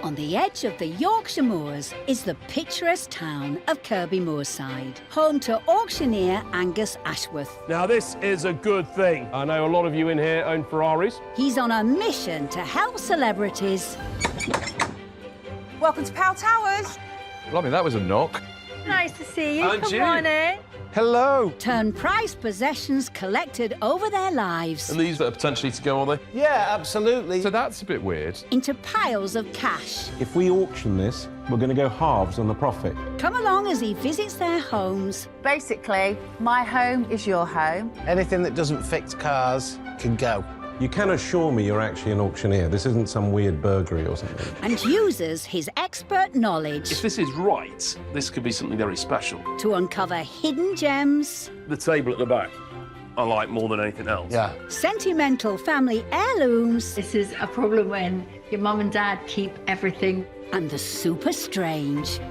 On the edge of the Yorkshire moors is the picturesque town of Kirby Moorside, home to auctioneer Angus Ashworth. Now, this is a good thing. I know a lot of you in here own Ferraris. He's on a mission to help celebrities. Welcome to Pal Towers. Blimey, that was a knock. Nice to see you. And Come you. on in. Hello. Turn prized possessions collected over their lives And these are potentially to go, are they? Yeah, absolutely. So that's a bit weird. into piles of cash. If we auction this, we're going to go halves on the profit. Come along as he visits their homes. Basically, my home is your home. Anything that doesn't fix cars can go. You can assure me you're actually an auctioneer. This isn't some weird burglary or something. And uses his expert knowledge If this is right, this could be something very special. to uncover hidden gems, The table at the back, I like more than anything else. Yeah. sentimental family heirlooms, This is a problem when your mum and dad keep everything. and the super strange.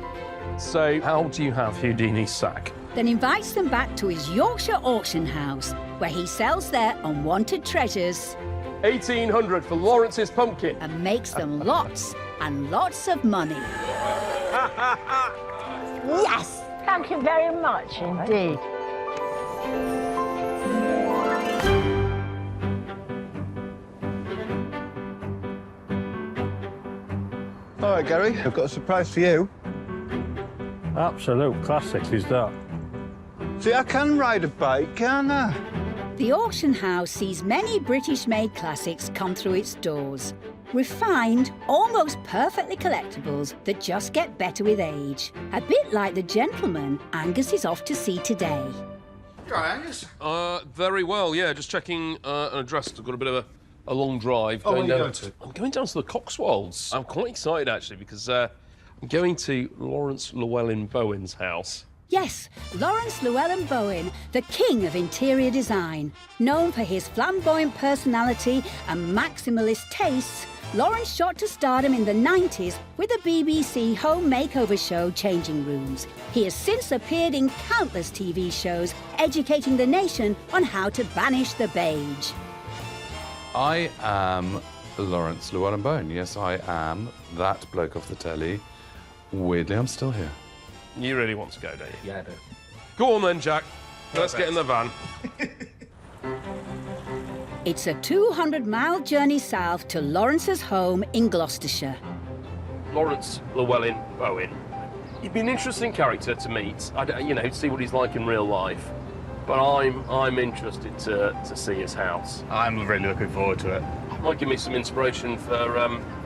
So, how do you have Houdini's sack? Then invites them back to his Yorkshire auction house, where he sells their unwanted treasures 1,800 for Lawrence's pumpkin. and makes them lots and lots of money. Yes, thank you very much indeed. All right, Gary, I've got a surprise for you. Absolute classic is that. See, I can ride a bike, can't I? The auction house sees many British-made classics come through its doors. Refined, almost perfectly collectibles that just get better with age. A bit like the gentleman Angus is off to see today. Right, Angus. Very well, yeah. Just checking an address. I've got a bit of a long drive. Oh, where are you down- going to? I'm going down to the Cotswolds. I'm quite excited, actually, because I'm going to Lawrence Llewellyn Bowen's house. Yes, Lawrence Llewellyn Bowen, the king of interior design. Known for his flamboyant personality and maximalist tastes, Lawrence shot to stardom in the 90s with the BBC home makeover show Changing Rooms. He has since appeared in countless TV shows, educating the nation on how to banish the beige. I am Lawrence Llewellyn Bowen. Yes, I am that bloke off the telly. Weirdly, I'm still here. You really want to go, don't you? Yeah, I do. Go on then, Jack. Let's get in the van. It's a 200-mile journey south to Lawrence's home in Gloucestershire. Lawrence Llewellyn Bowen. He'd be an interesting character to meet. See what he's like in real life. But I'm interested to see his house. I'm really looking forward to it. Might give me some inspiration for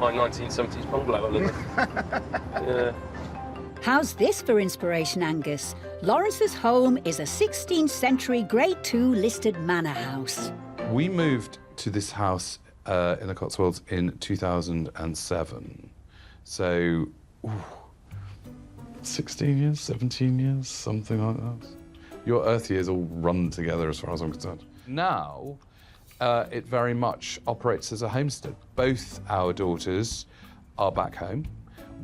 my 1970s bungalow a little. Yeah. How's this for inspiration, Angus? Lawrence's home is a 16th century Grade II listed manor house. We moved to this house in the Cotswolds in 2007. So, 16 years, 17 years, something like that. Your Earth years all run together as far as I'm concerned. Now, it very much operates as a homestead. Both our daughters are back home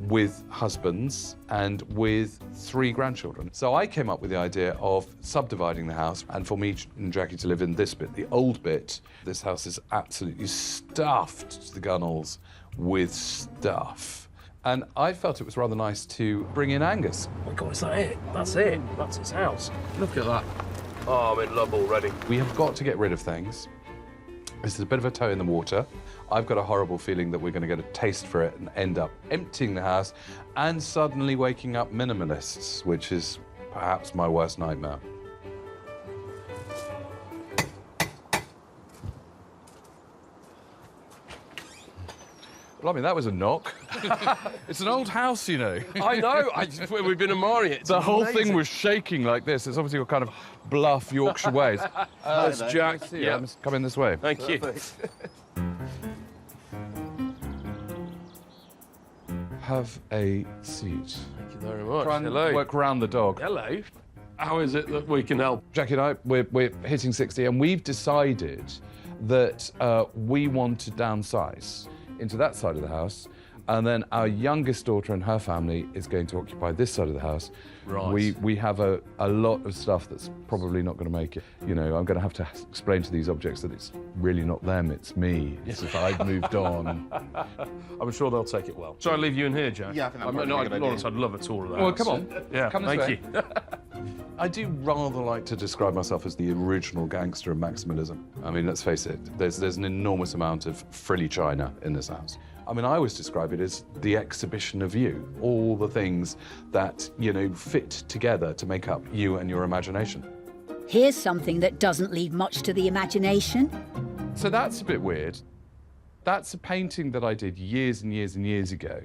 with husbands and with 3 grandchildren. So I came up with the idea of subdividing the house and for me and Jackie to live in this bit, the old bit. This house is absolutely stuffed to the gunnels with stuff. And I felt it was rather nice to bring in Angus. Oh my God, is that it? That's it. That's his house. Look at that. Oh, I'm in love already. We have got to get rid of things. This is a bit of a toe in the water. I've got a horrible feeling that we're going to get a taste for it and end up emptying the house and suddenly waking up minimalists, which is perhaps my worst nightmare. Blimey, that was a knock. It's an old house, you know. I know. We've been admiring it. It's The whole amazing. thing was shaking like this. It's obviously a kind of bluff Yorkshire ways. That's Jack. Yeah, I must come in this way. Thank you. Have a seat. Thank you very much. Try and Hello. work round the dog. Hello. How is it that we can help? Jackie and I, we're hitting 60, and we've decided that we want to downsize into that side of the house And then our youngest daughter and her family is going to occupy this side of the house. Right. We have a lot of stuff that's probably not going to make it. You know, I'm going to have to explain to these objects that it's really not them, it's me. It's if I've moved on. I'm sure they'll take it well. Shall I leave you in here, Jack? Yeah, I think that's probably a good Lawrence, idea. I'd love a tour of that. Well, come on. Yeah, Come this thank way. you. I do rather like to describe myself as the original gangster of maximalism. I mean, let's face it, there's an enormous amount of frilly china in this house. I mean, I always describe it as the exhibition of you, all the things that, you know, fit together to make up you and your imagination. Here's something that doesn't leave much to the imagination. So that's a bit weird. That's a painting that I did years and years and years ago.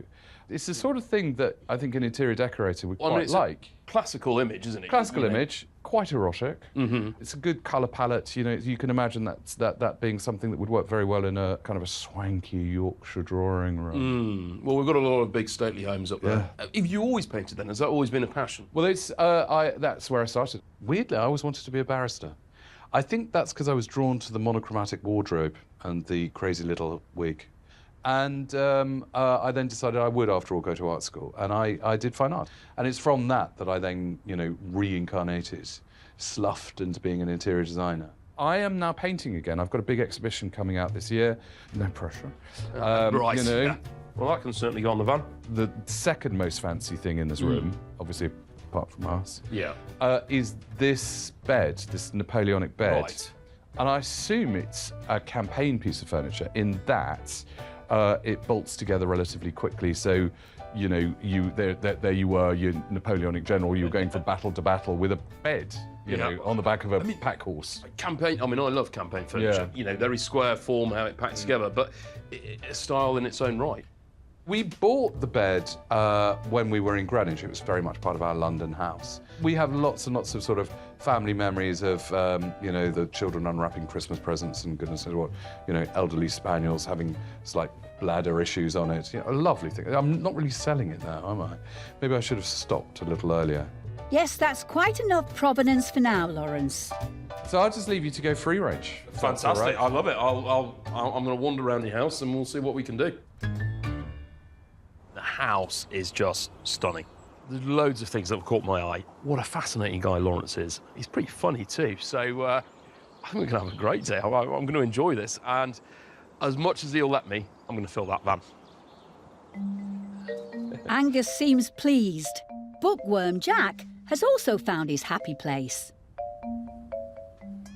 It's the sort of thing that I think an interior decorator would quite it's like. a classical image, isn't it? Classical You know? image, quite erotic. Mm-hmm. It's a good colour palette. You know, you can imagine that being something that would work very well in a kind of a swanky Yorkshire drawing room. Well, we've got a lot of big stately homes up there. Have you always painted then? Has that always been a passion? Well, that's where I started. Weirdly, I always wanted to be a barrister. I think that's because I was drawn to the monochromatic wardrobe and the crazy little wig. And I then decided I would, after all, go to art school. And I did fine art. And it's from that I then, you know, reincarnated, sloughed into being an interior designer. I am now painting again. I've got a big exhibition coming out this year. No pressure. Right. You know, Yeah. Well, that can certainly go on the van. the second most fancy thing in this room, obviously apart from us, Yeah. is this bed, this Napoleonic bed. Right. And I assume it's a campaign piece of furniture in that it bolts together relatively quickly. So, you know, there you were, you Napoleonic general, you were going from battle to battle with a bed, you know, on the back of a pack horse. Campaign, I mean, I love campaign furniture. Yeah. You know, very square form, how it packs together, but a style in its own right. We bought the bed when we were in Greenwich. It was very much part of our London house. We have lots and lots of sort of family memories of, you know, the children unwrapping Christmas presents and goodness knows what, you know, elderly spaniels having slight bladder issues on it. You know, a lovely thing. I'm not really selling it now, am I? Maybe I should have stopped a little earlier. Yes, that's quite enough provenance for now, Lawrence. So I'll just leave you to go free range. if that's all Fantastic. right. I love it. I'm going to wander around your house and we'll see what we can do. The house is just stunning. There's loads of things that have caught my eye. What a fascinating guy Lawrence is. He's pretty funny too. So I think we're going to have a great day. I'm going to enjoy this. And as much as he'll let me, I'm going to fill that van. Angus seems pleased. Bookworm Jack has also found his happy place.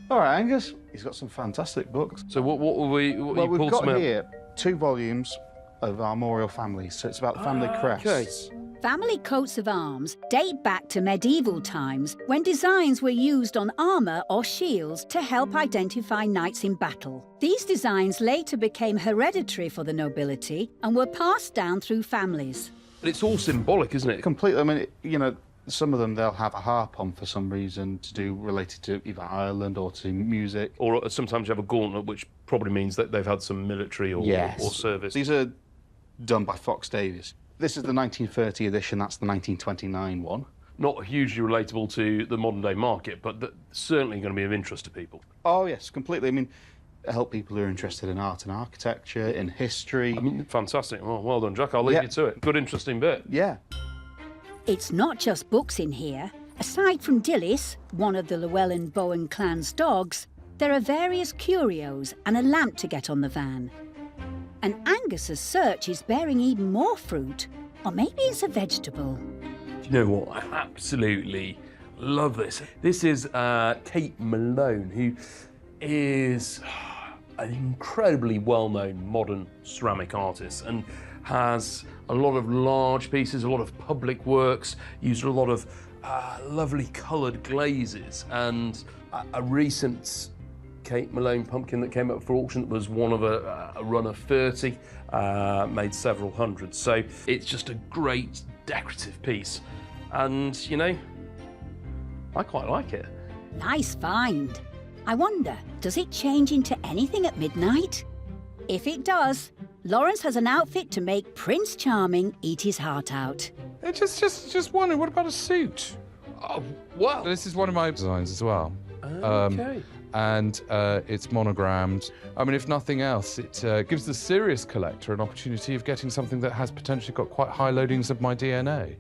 All right, Angus. He's got some fantastic books. So what will we... Well, we've got here 2 volumes of armorial families, so it's about the family crests. Family coats of arms date back to medieval times when designs were used on armour or shields to help identify knights in battle. These designs later became hereditary for the nobility and were passed down through families. But it's all symbolic, isn't it? Completely. I mean, you know, some of them they'll have a harp on for some reason to do related to either Ireland or to music. Or sometimes you have a gauntlet, which probably means that they've had some military or service. These are done by Fox Davies. This is the 1930 edition, that's the 1929 one. Not hugely relatable to the modern day market, but certainly going to be of interest to people. Oh, yes, completely. I mean, help people who are interested in art and architecture, in history. I mean, fantastic. Well done, Jack. I'll leave you to it. Good, interesting bit. Yeah. It's not just books in here. Aside from Dillis, one of the Llewellyn Bowen clan's dogs, there are various curios and a lamp to get on the van. And Angus's search is bearing even more fruit. Or maybe it's a vegetable. Do you know what? I absolutely love this. This is Kate Malone, who is an incredibly well-known modern ceramic artist and has a lot of large pieces, a lot of public works, used a lot of lovely coloured glazes, and a recent Kate Malone pumpkin that came up for auction that was one of a run of 30, made several hundred. So it's just a great decorative piece. And, you know, I quite like it. Nice find. I wonder, does it change into anything at midnight? If it does, Lawrence has an outfit to make Prince Charming eat his heart out. Just wondering, what about a suit? Oh, wow. This is one of my designs as well. Okay. and it's monogrammed. I mean, if nothing else, it gives the serious collector an opportunity of getting something that has potentially got quite high loadings of my DNA.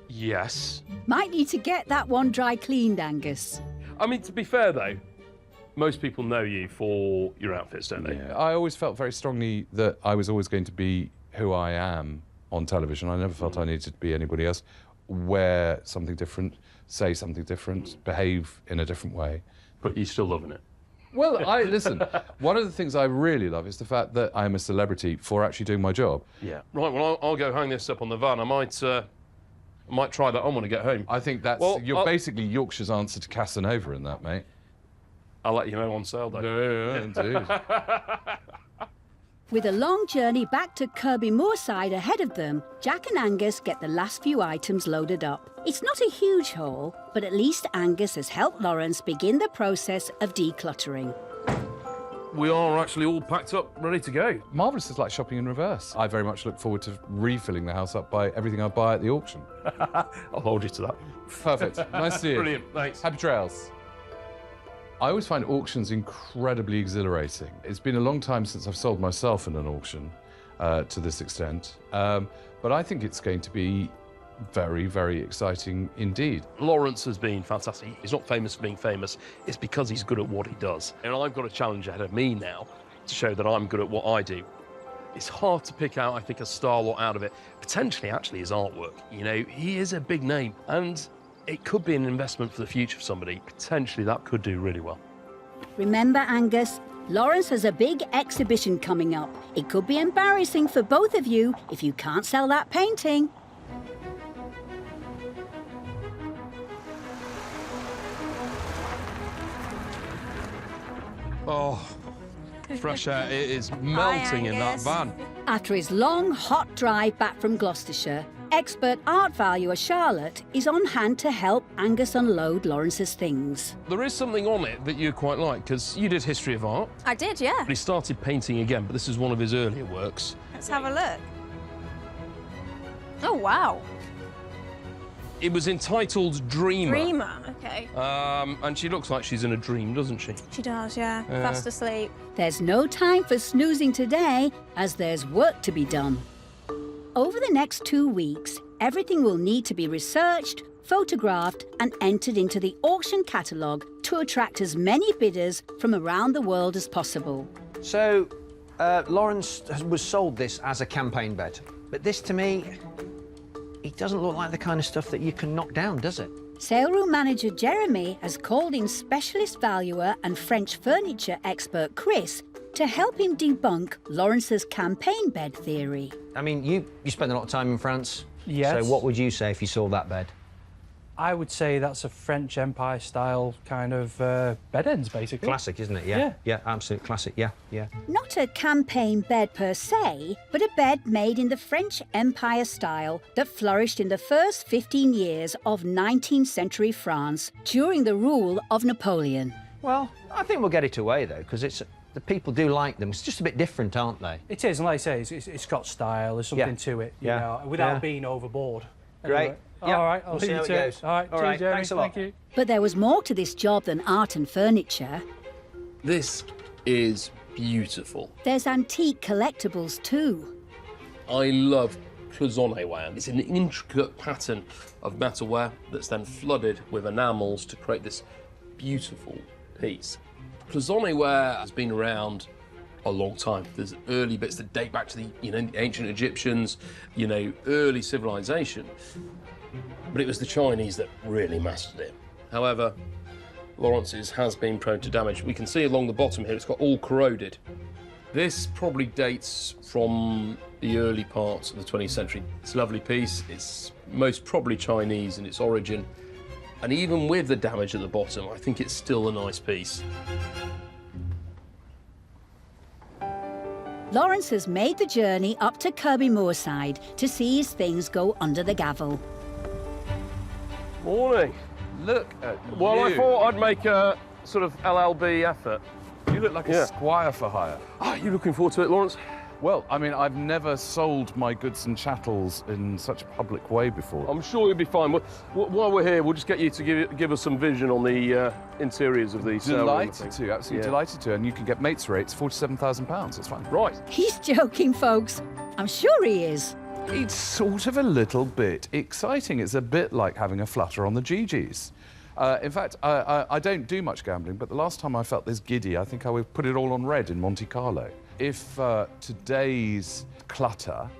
Yes. Might need to get that one dry cleaned, Angus. I mean, to be fair, though, most people know you for your outfits, don't they? Yeah, I always felt very strongly that I was always going to be who I am on television. I never felt I needed to be anybody else. Wear something different, say something different, behave in a different way. But you're still loving it. Well, listen, one of the things I really love is the fact that I'm a celebrity for actually doing my job. Yeah. Right, well, I'll go hang this up on the van. I might try that on when I get home. I think that's, you're basically Yorkshire's answer to Casanova in that, mate. I'll let you know on sale, though. Yeah, indeed. With a long journey back to Kirby Moorside ahead of them, Jack and Angus get the last few items loaded up. It's not a huge haul, but at least Angus has helped Lawrence begin the process of decluttering. We are actually all packed up, ready to go. Marvellous is like shopping in reverse. I very much look forward to refilling the house up by everything I buy at the auction. I'll hold you to that. Perfect. Nice to see you. Brilliant, thanks. Happy trails. I always find auctions incredibly exhilarating. It's been a long time since I've sold myself in an auction to this extent, but I think it's going to be very, very exciting indeed. Lawrence has been fantastic. He's not famous for being famous. It's because he's good at what he does. And I've got a challenge ahead of me now to show that I'm good at what I do. It's hard to pick out, I think, a star lot out of it. Potentially, actually, his artwork. You know, he is a big name, and it could be an investment for the future for somebody. Potentially, that could do really well. Remember, Angus, Lawrence has a big exhibition coming up. It could be embarrassing for both of you if you can't sell that painting. Oh, fresh air. It is melting in that van. After his long, hot drive back from Gloucestershire, expert art valuer Charlotte is on hand to help Angus unload Lawrence's things. There is something on it that you quite like, because you did history of art. I did, yeah. He started painting again, but this is one of his earlier works. Let's have a look. Oh, wow. It was entitled Dreamer. Dreamer, okay. And she looks like she's in a dream, doesn't she? She does, yeah. Fast asleep. There's no time for snoozing today, as there's work to be done. Over the next 2 weeks, everything will need to be researched, photographed and entered into the auction catalogue to attract as many bidders from around the world as possible. So, Lawrence was sold this as a campaign bed, but this to me, it doesn't look like the kind of stuff that you can knock down, does it? Saleroom manager Jeremy has called in specialist valuer and French furniture expert Chris to help him debunk Lawrence's campaign bed theory. I mean, you spend a lot of time in France. Yes. So what would you say if you saw that bed? I would say that's a French Empire style kind of bed ends, basically. Classic, isn't it? Yeah. Yeah, absolute classic. Yeah, yeah. Not a campaign bed per se, but a bed made in the French Empire style that flourished in the first 15 years of 19th century France during the rule of Napoleon. Well, I think we'll get it away, though, because the people do like them. It's just a bit different, aren't they? It is, and like I say, it's got style. There's something to it, you know, without being overboard. Great. Anyway. Yeah. All right, I'll We'll see see you how it too. goes. All right, All cheers, right, Jeremy. thanks a lot. Thank you. But there was more to this job than art and furniture. This is beautiful. There's antique collectibles too. I love cloisonné-ware. It's an intricate pattern of metalware that's then flooded with enamels to create this beautiful piece. Cloisonné-ware has been around a long time. There's early bits that date back to the ancient Egyptians, early civilization. But it was the Chinese that really mastered it. However, Lawrence's has been prone to damage. We can see along the bottom here, it's got all corroded. This probably dates from the early parts of the 20th century. It's a lovely piece. It's most probably Chinese in its origin. And even with the damage at the bottom, I think it's still a nice piece. Lawrence has made the journey up to Kirby Moorside to see his things go under the gavel. Morning. Look at Well, you. I thought I'd make a sort of LLB effort. You look like a squire for hire. Are you looking forward to it, Lawrence? Well, I mean, I've never sold my goods and chattels in such a public way before. I'm sure you'll be fine. While we're here, we'll just get you to give us some vision on the interiors of the sale room, I Delighted think. to, absolutely delighted to. And you can get mates rates, £47,000. That's fine. Right. He's joking, folks. I'm sure he is. It's sort of a little bit exciting. It's a bit like having a flutter on the GGs. In fact, I don't do much gambling, but the last time I felt this giddy, I think I would put it all on red in Monte Carlo. If today's clutter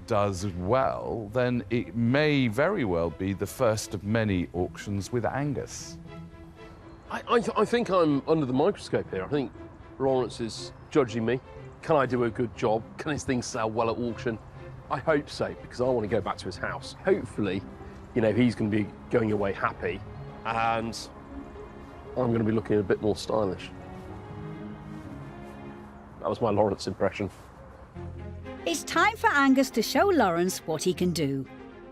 does well, then it may very well be the first of many auctions with Angus. I think I'm under the microscope here. I think Lawrence is judging me. Can I do a good job? Can his things sell well at auction? I hope so, because I want to go back to his house. Hopefully, you know, he's going to be going away happy, and I'm going to be looking a bit more stylish. That was my Lawrence impression. It's time for Angus to show Lawrence what he can do.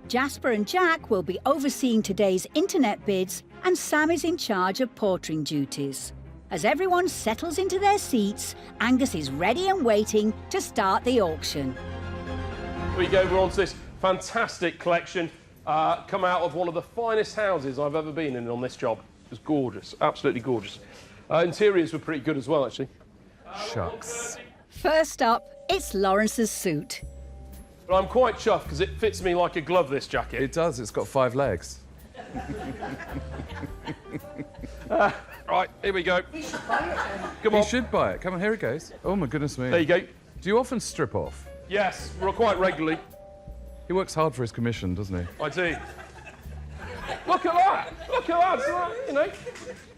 Jasper and Jack will be overseeing today's internet bids, and Sam is in charge of portering duties. As everyone settles into their seats, Angus is ready and waiting to start the auction. Here we go, we're on to this fantastic collection. Come out of one of the finest houses I've ever been in on this job. It was gorgeous, absolutely gorgeous. Interiors were pretty good as well, actually. Shucks. First up, it's Lawrence's suit. But I'm quite chuffed because it fits me like a glove, this jacket. It does, it's got 5 legs. Right, here we go. You should buy it then. Come on. You should buy it. Come on, here it goes. Oh, my goodness me. There you go. Do you often strip off? Yes, quite regularly. He works hard for his commission, doesn't he? I do. Look at that! Look at that! So, you know.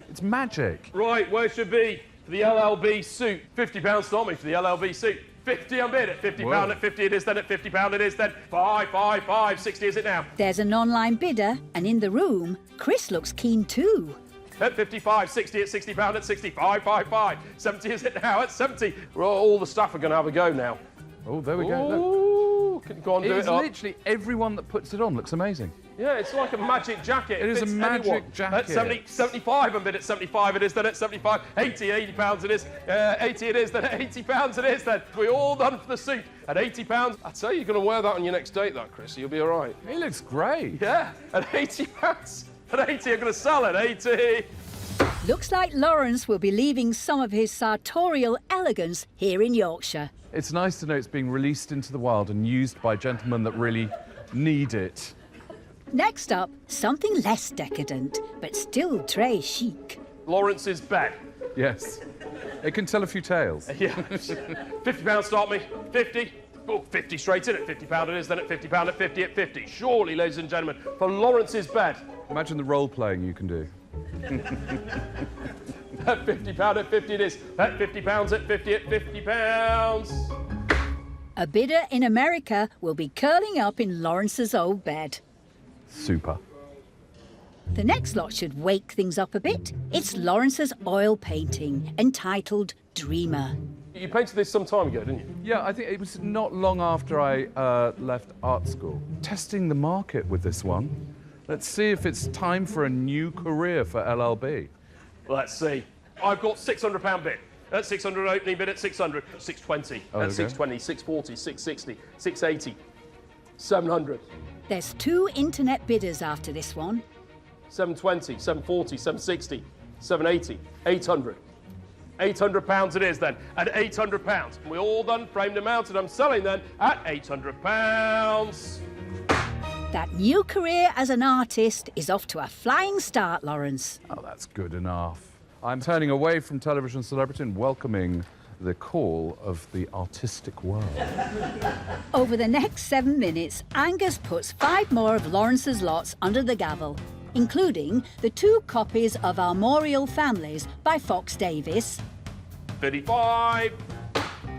It's magic. Right, where it should be? For the LLB suit. £50 start me for the LLB suit. 50 I'm bid at £50 at 50 it is then at £50 it is then 5 60 is it now? There's an online bidder, and in the room, Chris looks keen too. At 55, 60 at £60 at 65, 70 is it now at 70. Well, all the staff are going to have a go now. Oh, there we go. Look. Ooh, can you go on and do it up? Literally everyone that puts it on looks amazing. Yeah, it's like a magic jacket. It is a fits magic anyone. jacket. At 70, 75 I'm bid at 75 it is then at 75, 80 pounds it is, 80 it is then at 80 pounds it is then. We're all done for the suit at 80 pounds. I'd say you're going to wear that on your next date, that, Chris. You'll be all right. He looks great. Yeah, at 80 pounds. At 80 I'm going to sell it, 80. Looks like Lawrence will be leaving some of his sartorial elegance here in Yorkshire. It's nice to know it's being released into the wild and used by gentlemen that really need it. Next up, something less decadent, but still très chic. Lawrence's bet. Yes. It can tell a few tales. Yeah. £50 start me. 50. Oh, 50 straight in at £50 it is, then at £50 at 50 at 50. Surely, ladies and gentlemen, for Lawrence's bed. Imagine the role playing you can do. At £50 at 50 it is. At £50 at 50 at £50. A bidder in America will be curling up in Lawrence's old bed. Super. The next lot should wake things up a bit. It's Lawrence's oil painting, entitled Dreamer. You painted this some time ago, didn't you? Yeah, I think it was not long after I left art school. Testing the market with this one. Let's see if it's time for a new career for LLB. Let's see. I've got £600 bid. At 600 opening bid at 600. 620. Oh, at okay. 620, 640, 660, 680, 700. There's 2 internet bidders after this one. 720, 740, 760, 780, 800. £800 it is then, at £800. We're all done, framed and mounted. I'm selling then at £800. That new career as an artist is off to a flying start, Lawrence. Oh, that's good enough. I'm turning away from television celebrity and welcoming the call of the artistic world. Over the next 7 minutes, Angus puts 5 more of Lawrence's lots under the gavel, including the 2 copies of Armorial Families by Fox Davis 55.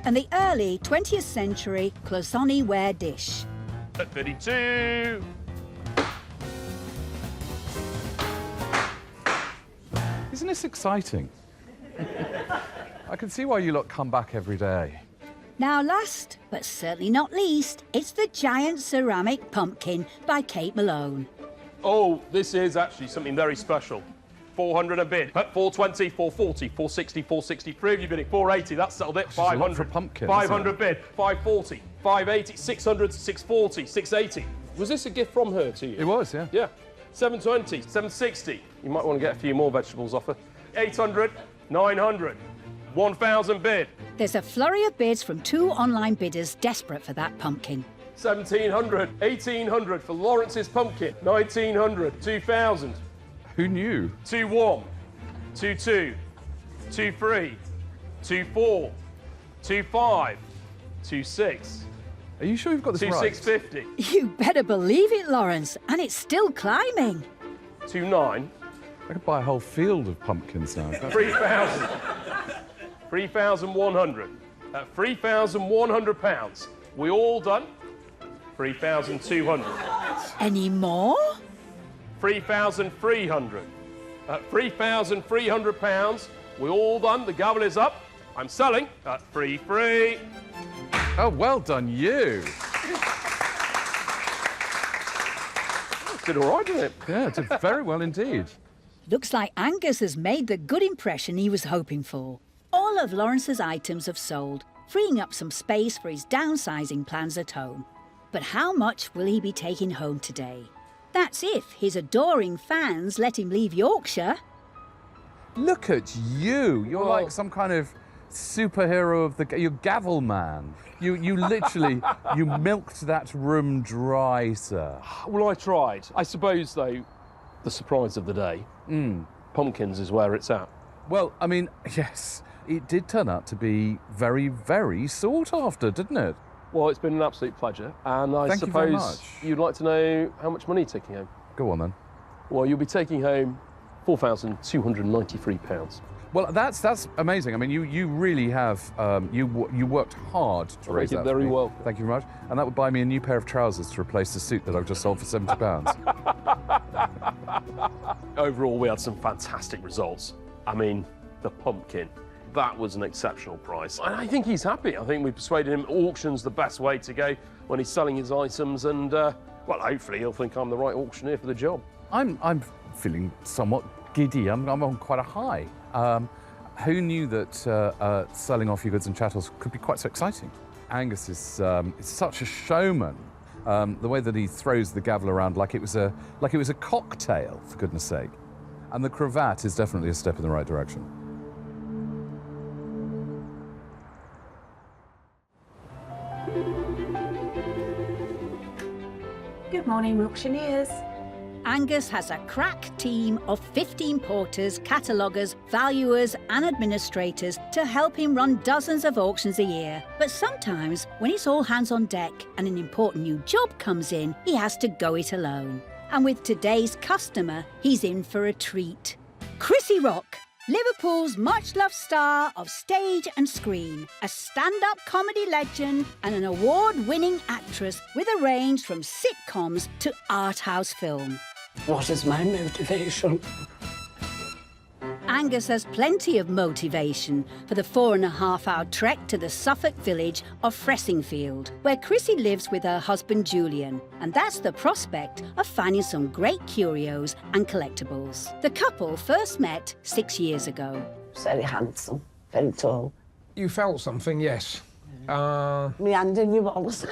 and the early 20th century Cloisonne ware dish. At 52. Isn't this exciting? I can see why you lot come back every day. Now last, but certainly not least, it's the giant ceramic pumpkin by Kate Malone. Oh, this is actually something very special. 400 a bid. At 420, 440, 460, 463 of you bidding. 480, that's settled it. 500 for pumpkin, 500 bid. 540, 580, 600, 640, 680. Was this a gift from her to you? It was, yeah. Yeah. 720, 760. You might want to get a few more vegetables off her. 800, 900, 1,000 bid. There's a flurry of bids from 2 online bidders desperate for that pumpkin. 1,700, 1,800 for Lawrence's pumpkin. 1,900, 2,000. Who knew? 2-1, 2-2, 2-3, 2-4, 2-5, 2-6. Are you sure you've got this right? 2,650. You better believe it, Lawrence, and it's still climbing. 2-9. I could buy a whole field of pumpkins now. 3,000. 3,100. At £3,100. We all done? 3,200. Any more? 3,300. At £3,300, we all done. The gavel is up. I'm selling at 3,300. Oh, well done, you. Did all right, didn't it? Yeah, did very well indeed. Looks like Angus has made the good impression he was hoping for. All of Lawrence's items have sold, freeing up some space for his downsizing plans at home. But how much will he be taking home today? That's if his adoring fans let him leave Yorkshire. Look at you. You're like some kind of superhero of the... You're gavel man. You literally, you milked that room dry, sir. Well, I tried. I suppose, though, the surprise of the day, pumpkins is where it's at. Well, I mean, yes, it did turn out to be very, very sought after, didn't it? Well, it's been an absolute pleasure, and I Thank you very suppose much. you'd like to know how much money you're taking home. Go on, then. Well, you'll be taking home £4,293. Well, that's amazing. I mean, you really have, you worked hard to raise that. Very well. Thank you very much. And that would buy me a new pair of trousers to replace the suit that I've just sold for £70. Overall, we had some fantastic results. I mean, the pumpkin, that was an exceptional price. And I think he's happy. I think we persuaded him auction's the best way to go when he's selling his items, and, well, hopefully he'll think I'm the right auctioneer for the job. I'm feeling somewhat giddy. I'm on quite a high. Who knew that selling off your goods and chattels could be quite so exciting? Angus is such a showman. The way that he throws the gavel around like it was a cocktail, for goodness sake. And the cravat is definitely a step in the right direction. Good morning, auctioneers. Angus has a crack team of 15 porters, cataloguers, valuers and administrators to help him run dozens of auctions a year. But sometimes, when it's all hands on deck and an important new job comes in, he has to go it alone. And with today's customer, he's in for a treat. Chrissy Rock, Liverpool's much-loved star of stage and screen, a stand-up comedy legend and an award-winning actress with a range from sitcoms to art house film. What is my motivation? Angus has plenty of motivation for the 4.5-hour trek to the Suffolk village of Fressingfield, where Chrissy lives with her husband Julian, and that's the prospect of finding some great curios and collectibles. The couple first met 6 years ago. Very handsome, very tall. You felt something, yes. Me hand in your balls.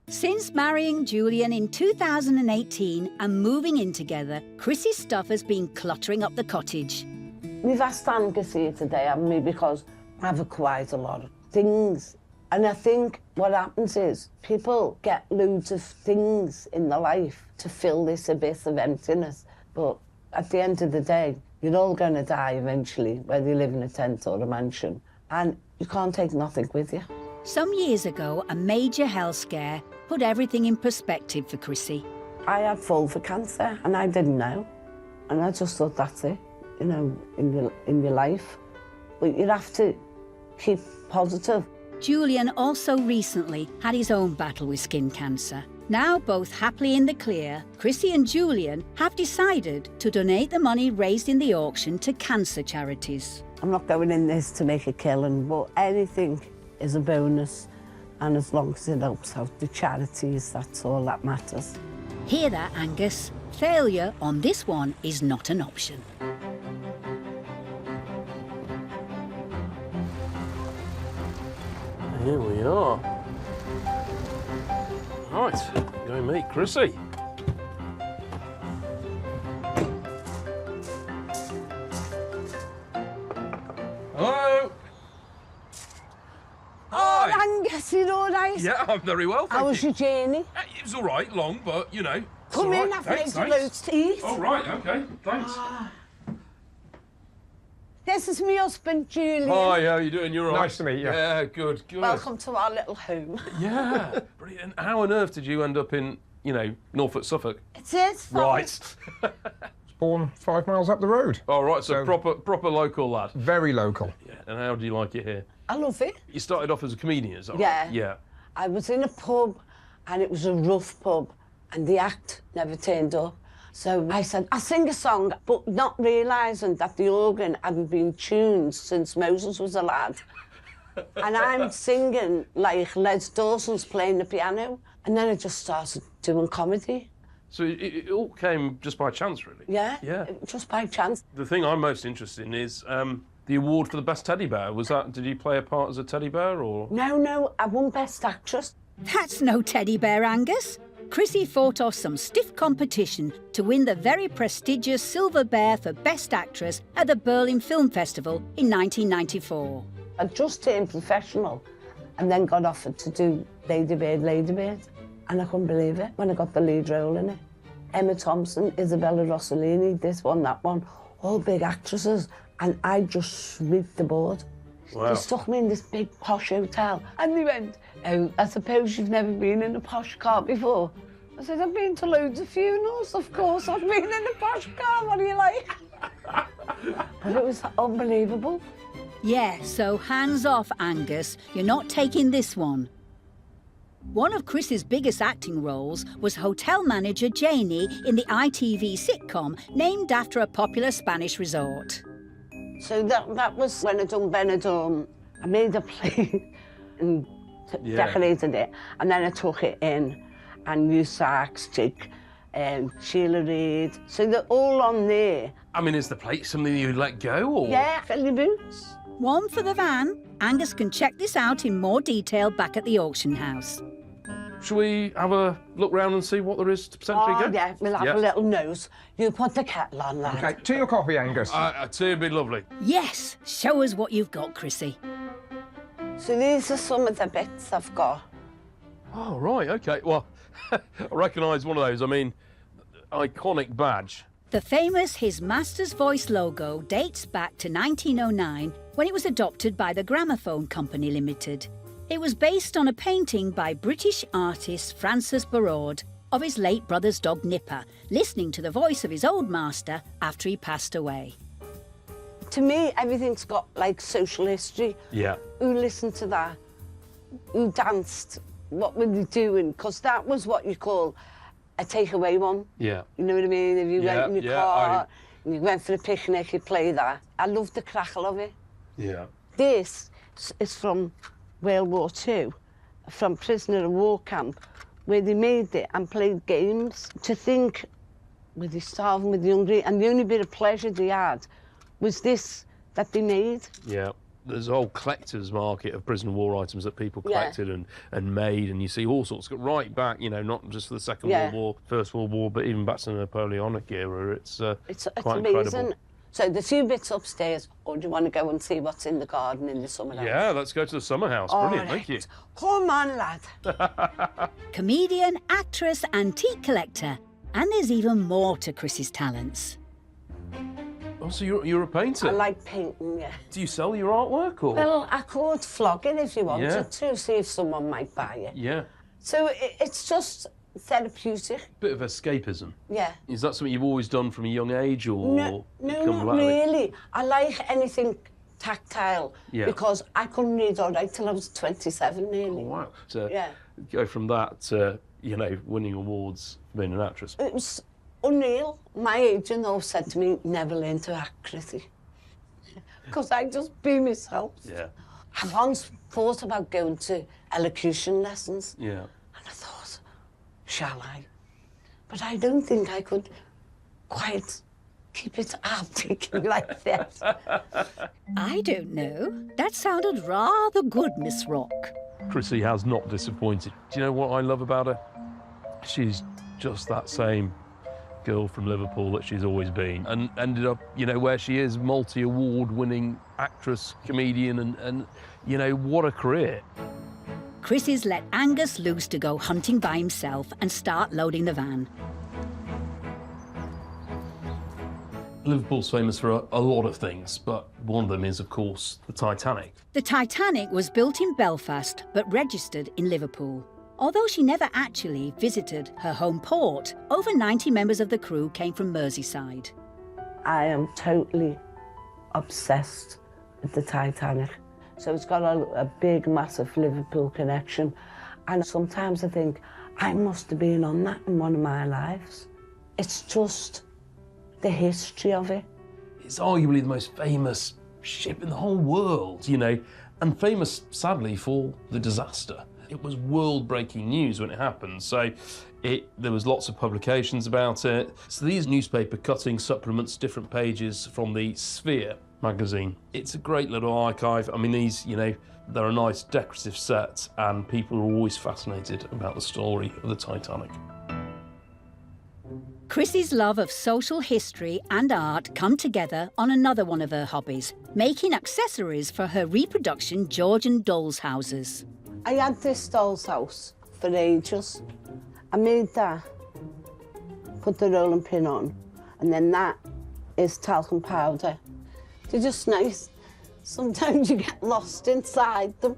Since marrying Julian in 2018 and moving in together, Chrissy's stuff has been cluttering up the cottage. We've asked Angus here today, haven't we, because I've acquired a lot of things. And I think what happens is people get loads of things in their life to fill this abyss of emptiness. But at the end of the day, you're all going to die eventually, whether you live in a tent or a mansion. And you can't take nothing with you. Some years ago, a major health scare put everything in perspective for Chrissy. I had vulva cancer and I didn't know. And I just thought, that's it, you know, in your life. But you have to keep positive. Julian also recently had his own battle with skin cancer. Now both happily in the clear, Chrissy and Julian have decided to donate the money raised in the auction to cancer charities. I'm not going in this to make a killing, but anything is a bonus. And as long as it helps out the charities, that's all that matters. Hear that, Angus? Failure on this one is not an option. Here we are. Right, go meet Chrissy. Hello. Oh, Angus, you all right? Yeah, I'm very well, thank How was you. your journey? It was all right, long, but, you know. it's Come all in, right. I've Thanks, made you thanks. loads to eat. Oh, right, OK, thanks. This is my husband, Joly. Hi, how are you doing? You're all right? Nice to meet you. Yeah, good. Welcome to our little home. Yeah, brilliant. How on earth did you end up in, Norfolk, Suffolk? It is. Right. Born 5 miles up the road. All right, so proper local lad. Very local. Yeah, and how do you like it here? I love it. You started off as a comedian, is that Yeah. right? Yeah. I was in a pub, and it was a rough pub, and the act never turned up. So I said, I'll sing a song, but not realising that the organ hadn't been tuned since Moses was a lad. And I'm singing like Les Dawson's playing the piano, and then I just started doing comedy. So it all came just by chance, really? Yeah, Yeah. just by chance. The thing I'm most interested in is the award for the best teddy bear. Did you play a part as a teddy bear, or? No, I won Best Actress. That's no teddy bear, Angus. Chrissy fought off some stiff competition to win the very prestigious Silver Bear for Best Actress at the Berlin Film Festival in 1994. I just turned professional and then got offered to do Lady Bird. And I couldn't believe it when I got the lead role in it. Emma Thompson, Isabella Rossellini, this one, that one, all big actresses. And I just swept the board. Wow. They stuck me in this big posh hotel. And they went, oh, I suppose you've never been in a posh car before. I said, I've been to loads of funerals, of course. I've been in a posh car, what do you like? But it was unbelievable. Yeah, so hands off, Angus. You're not taking this one. One of Chris's biggest acting roles was hotel manager Janie in the ITV sitcom named after a popular Spanish resort. So that was when I done Benidorm. I made a plate and decorated it, and then I took it in and used Sark's chick and Sheila Reid. So they're all on there. I mean, is the plate something you let go, or? Yeah, fill your boots. One for the van. Angus can check this out in more detail back at the auction house. Shall we have a look round and see what there is to potentially Oh, go? yeah, we'll have a little nose. You put the kettle on, lad. OK, tea or coffee, Angus? Tea would be lovely. Yes, show us what you've got, Chrissy. So these are some of the bits I've got. Oh, right, OK. Well, I recognise one of those. I mean, iconic badge. The famous His Master's Voice logo dates back to 1909 when it was adopted by the Gramophone Company Limited. It was based on a painting by British artist Francis Barraud of his late brother's dog Nipper, listening to the voice of his old master after he passed away. To me, everything's got, like, social history. Yeah. Who listened to that? Who danced? What were they doing? Because that was what you call a takeaway one. Yeah. You know what I mean? If you went in your car and you went for a picnic, you play that. I love the crackle of it. Yeah. This is from World War II, from prisoner of war camp, where they made it and played games. To think, were they starving, were they hungry, and the only bit of pleasure they had was this that they made. Yeah. There's a whole collector's market of prisoner of war items that people collected and made, and you see all sorts, right back, not just the Second World War, First World War, but even back to the Napoleonic era. It's quite amazing. incredible. So the few bits upstairs, or do you want to go and see what's in the garden in the summer house? Yeah, let's go to the summer house. Brilliant, thank you. Come on, lad. Comedian, actress, antique collector, and there's even more to Chris's talents. Oh, so you're a painter? I like painting, yeah. Do you sell your artwork, or? Well, I could flog it if you wanted Yeah. to, see if someone might buy it. Yeah. So it's just therapeutic. Bit of escapism. Yeah. Is that something you've always done from a young age, or? No, come not lately? really. I like anything tactile because I couldn't read all right till I was 27 nearly. Oh, wow. To Yeah. go from that to, winning awards for being an actress. It was unreal. My agent though said to me, never learn to act, Chrissy. Because I just be myself. Yeah. I once thought about going to elocution lessons. Yeah. And I thought, shall I? but I don't think I could quite keep it arctic like that. I don't know. That sounded rather good, Miss Rock. Chrissy has not disappointed. Do you know what I love about her? She's just that same girl from Liverpool that she's always been, and ended up, you know, where she is, multi-award winning actress, comedian, and you know, what a career. Chrissy's let Angus loose to go hunting by himself and start loading the van. Liverpool's famous for a lot of things, but one of them is, of course, the Titanic. The Titanic was built in Belfast but registered in Liverpool. Although she never actually visited her home port, over 90 members of the crew came from Merseyside. I am totally obsessed with the Titanic. So it's got a big, massive Liverpool connection. And sometimes I think, I must have been on that in one of my lives. It's just the history of it. It's arguably the most famous ship in the whole world, you know, and famous, sadly, for the disaster. It was world-breaking news when it happened, so there was lots of publications about it. So these newspaper cutting supplements, different pages from the Sphere magazine. It's a great little archive. I mean, these, you know, they're a nice decorative set, and people are always fascinated about the story of the Titanic. Chrissy's love of social history and art come together on another one of her hobbies, making accessories for her reproduction Georgian dolls' houses. I had this doll's house for ages. I made that, put the rolling pin on, and then that is talcum powder. They're just nice. Sometimes you get lost inside them.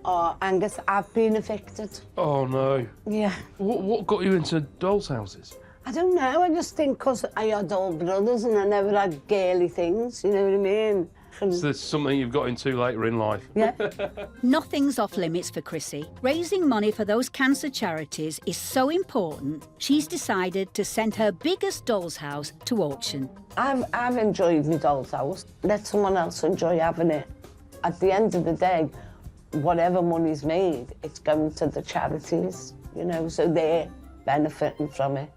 Oh, Angus, I've been evicted. Oh, no. Yeah. What got you into dolls' houses? I don't know, I just think because I had all brothers and I never had girly things, you know what I mean? So there's something you've got into later in life? Yeah. Nothing's off limits for Chrissy. Raising money for those cancer charities is so important, she's decided to send her biggest doll's house to auction. I've enjoyed my doll's house. Let someone else enjoy having it. At the end of the day, whatever money's made, it's going to the charities, you know, so they're benefiting from it.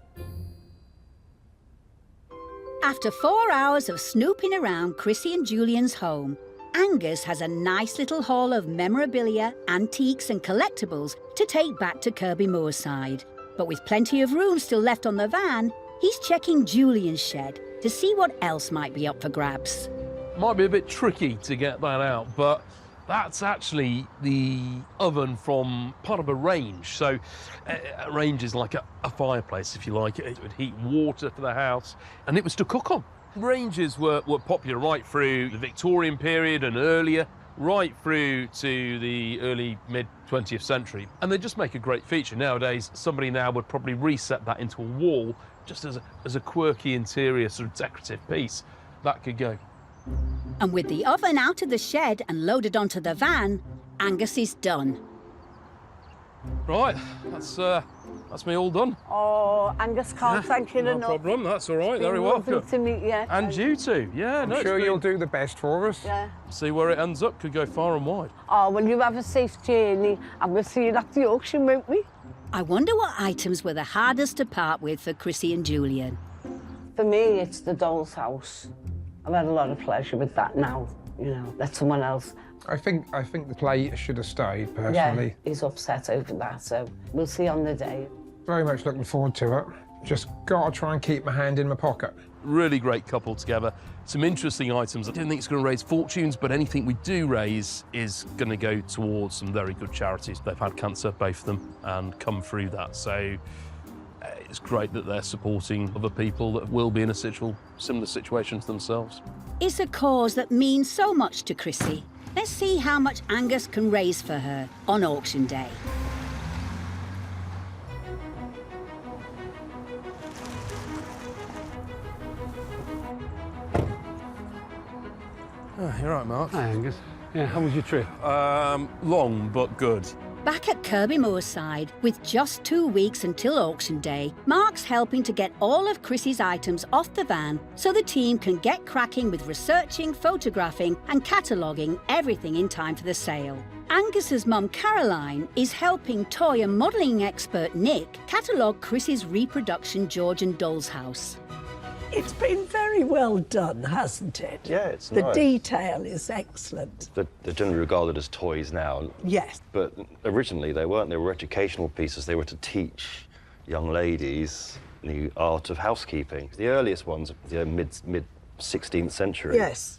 After 4 hours of snooping around Chrissy and Julian's home, Angus has a nice little haul of memorabilia, antiques and collectibles to take back to Kirby Moorside. But with plenty of room still left on the van, he's checking Julian's shed to see what else might be up for grabs. Might be a bit tricky to get that out, but that's actually the oven from part of a range. So a range is like a fireplace, if you like. It would heat water for the house, and it was to cook on. Ranges were popular right through the Victorian period and earlier, right through to the early mid-20th century. And they just make a great feature. Nowadays, somebody now would probably reset that into a wall just as a quirky interior sort of decorative piece. That could go. And with the oven out of the shed and loaded onto the van, Angus is done. Right, that's me all done. Oh, Angus, can't thank you enough. No problem, that's all right, It's very been welcome. lovely to meet you. And you too, yeah. I'm sure you'll do the best for us. Yeah. See where it ends up, could go far and wide. Oh, well, you have a safe journey, and we'll see you at the auction, won't we? I wonder what items were the hardest to part with for Chrissy and Julian. For me, it's the doll's house. I've had a lot of pleasure with that now, you know, let someone else. I think the plate should have stayed, personally. Yeah, he's upset over that, so we'll see on the day. Very much looking forward to it. Just got to try and keep my hand in my pocket. Really great couple together. Some interesting items. I don't think it's going to raise fortunes, but anything we do raise is going to go towards some very good charities. They've had cancer, both of them, and come through that. So it's great that they're supporting other people that will be in a similar situation to themselves. It's a cause that means so much to Chrissy. Let's see how much Angus can raise for her on auction day. Oh, you're right, Mark. Hi, Angus. Yeah, how was your trip? Long but good. Back at Kirby Moorside, with just 2 weeks until auction day, Mark's helping to get all of Chrissy's items off the van so the team can get cracking with researching, photographing and cataloguing everything in time for the sale. Angus's mum Caroline is helping toy and modelling expert Nick catalogue Chrissy's reproduction Georgian doll's house. It's been very well done, hasn't it? Yeah, it's The nice. detail is excellent. They're generally regarded as toys now. Yes. But originally they weren't. They were educational pieces. They were to teach young ladies the art of housekeeping. The earliest ones are the mid-16th century. Yes.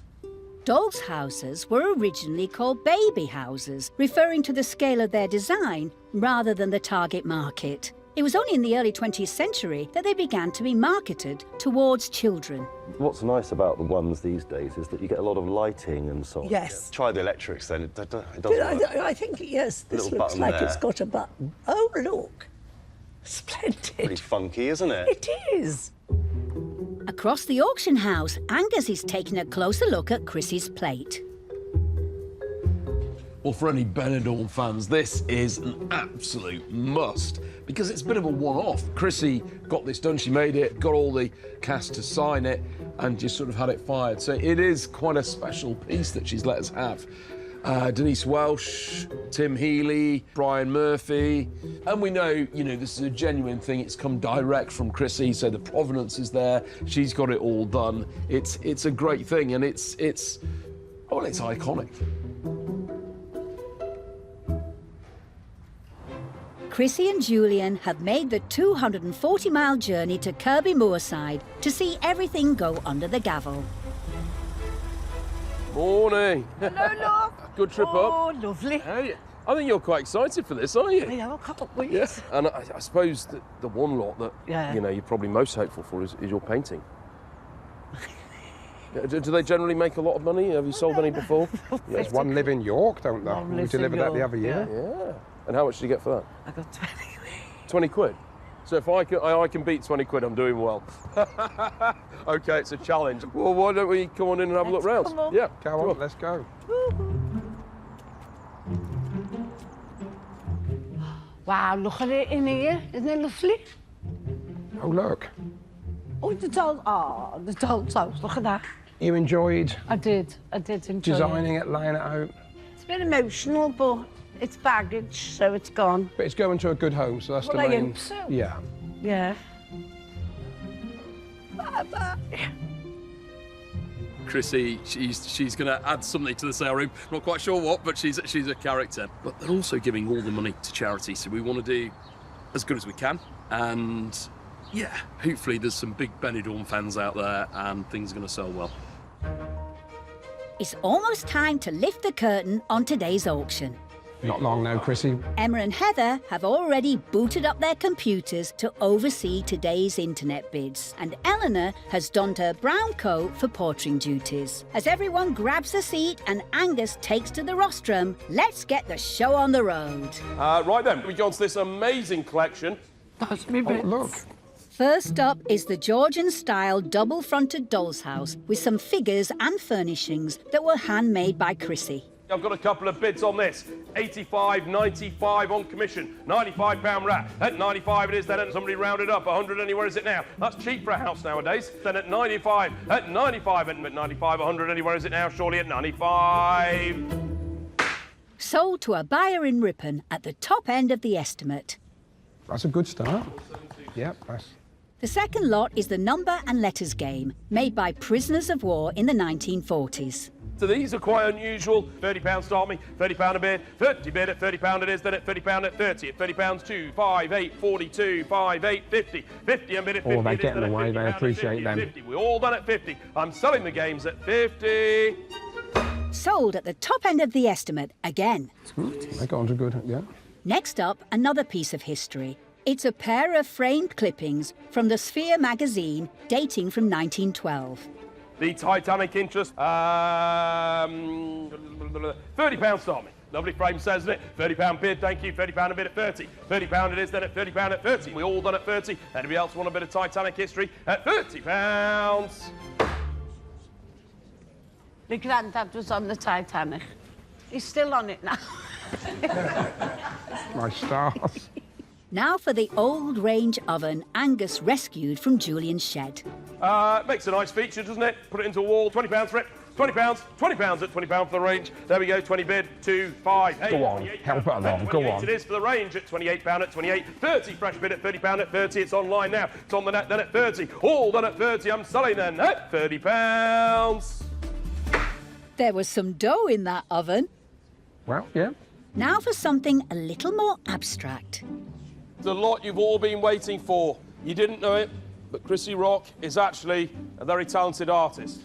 Dolls' houses were originally called baby houses, referring to the scale of their design rather than the target market. It was only in the early 20th century that they began to be marketed towards children. What's nice about the ones these days is that you get a lot of lighting and so on. Yes. Try the electrics then. It doesn't But work. I think, yes, this Little looks button like there. it's got a button. Oh, look. Splendid. Pretty funky, isn't it? It is. Across the auction house, Angus is taking a closer look at Chrissy's plate. Well, for any Benidorm fans, this is an absolute must because it's a bit of a one-off. Chrissy got this done, she made it, got all the cast to sign it and just sort of had it fired. So it is quite a special piece that she's let us have. Denise Welsh, Tim Healy, Brian Murphy. And we know, you know, this is a genuine thing. It's come direct from Chrissy, so the provenance is there. She's got it all done. It's a great thing and it's iconic. Chrissy and Julian have made the 240-mile journey to Kirby Moorside to see everything go under the gavel. Morning. Hello, love. Good trip up. Oh, lovely. Hey, I think you're quite excited for this, aren't you? I am, I can't wait. Yeah. And I suppose that the one lot that Yeah. you know you're probably most hopeful for is your painting. Do they generally make a lot of money? Have you sold any before? There's one live in York, don't they? One We lives in delivered that the York, other year. Yeah. And how much did you get for that? I got 20 quid. 20 quid. So if I can beat 20 quid, I'm doing well. Okay, it's a challenge. Well, why don't we come on in and have a look round? come on. Yeah, Go on, let's go. Wow, look at it in here. Isn't it lovely? Oh, look. Oh, the doll's house. Look at that. You enjoyed I did enjoy designing it. it, laying it out, It's a bit emotional, but it's baggage, so it's gone. but it's going to a good home, so that's Well, the I main. hope so. Yeah. Yeah. Chrissy, she's going to add something to the sale room. Not quite sure what, but she's a character. But they're also giving all the money to charity, so we want to do as good as we can. And yeah, hopefully there's some big Benidorm fans out there, and things are going to sell well. It's almost time to lift the curtain on today's auction. Not long now, Chrissy. Emma and Heather have already booted up their computers to oversee today's internet bids, and Eleanor has donned her brown coat for portering duties. As everyone grabs a seat and Angus takes to the rostrum, let's get the show on the road. Right then, we go on to this amazing collection. That's me bits. Oh, look. First up is the Georgian-style double-fronted doll's house with some figures and furnishings that were handmade by Chrissy. I've got a couple of bids on this. 85, 95 on commission, £95 rat. At 95 it is, then somebody rounded up. 100 anywhere is it now? That's cheap for a house nowadays. Then at 95, at 95, and at 95, 100 anywhere is it now? Surely at 95. Sold to a buyer in Ripon at the top end of the estimate. That's a good start. Yep, that's... The second lot is the number and letters game, made by prisoners of war in the 1940s. So these are quite unusual. £30 start me, £30 a bid, 30 bid at £30 it is, then at £30 at 30, at £30 2, 5, 8, 42, 5, 8, 50, 50 a bid at 50. Oh, they're it is, getting then at away, they £50 at appreciate 50, them. 50. We're all done at 50. I'm selling the games at 50. Sold at the top end of the estimate again. They got on to good, yeah. Next up, another piece of history. It's a pair of framed clippings from the Sphere magazine dating from 1912. The Titanic interest, £30 start me. Lovely frame says, isn't it? £30 bid, thank you. £30 a bid at 30. £30 it is, then at £30 at 30. We all done at 30. Anybody else want a bit of Titanic history at £30? My granddad was on the Titanic. He's still on it now. My stars. Now for the old range oven Angus rescued from Julian's shed. Makes a nice feature, doesn't it? Put it into a wall, £20 for it. £20, £20 at £20 for the range. There we go, 20 bid, 2, 5, 8. Go on, help it along, go on. It is for the range at £28 at 28, 30 fresh bid at £30 at 30. It's online now. It's on the net then at 30. All done at 30. I'm selling then at £30. There was some dough in that oven. Well, yeah. Now for something a little more abstract. The lot you've all been waiting for. You didn't know it, but Chrissy Rock is actually a very talented artist.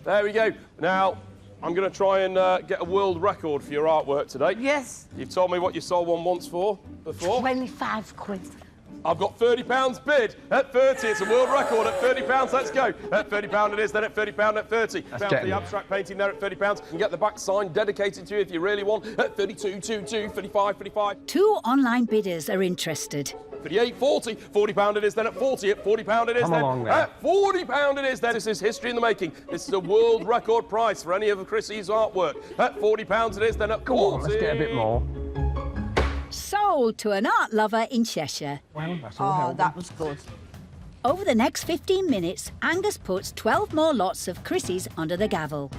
There we go. Now, I'm going to try and get a world record for your artwork today. Yes. You've told me what you sold one once for before. 25 quid. I've got £30 bid at 30. It's a world record at £30. Let's go. At £30 it is, then at £30 at 30. Found the abstract painting there at £30. You can get the back sign dedicated to you if you really want at 32, 22, 35, 35. 2 online bidders are interested. 38, 40, £40 it is, then at 40, at £40 it is, then at £40 it is, then. This is history in the making. This is a world record price for any of Chrissy's artwork. At £40 it is, then at 40. Come on, let's get a bit more. Sold to an art lover in Cheshire. Well, that's all Oh, that was good. Over the next 15 minutes, Angus puts 12 more lots of Chrissy's under the gavel,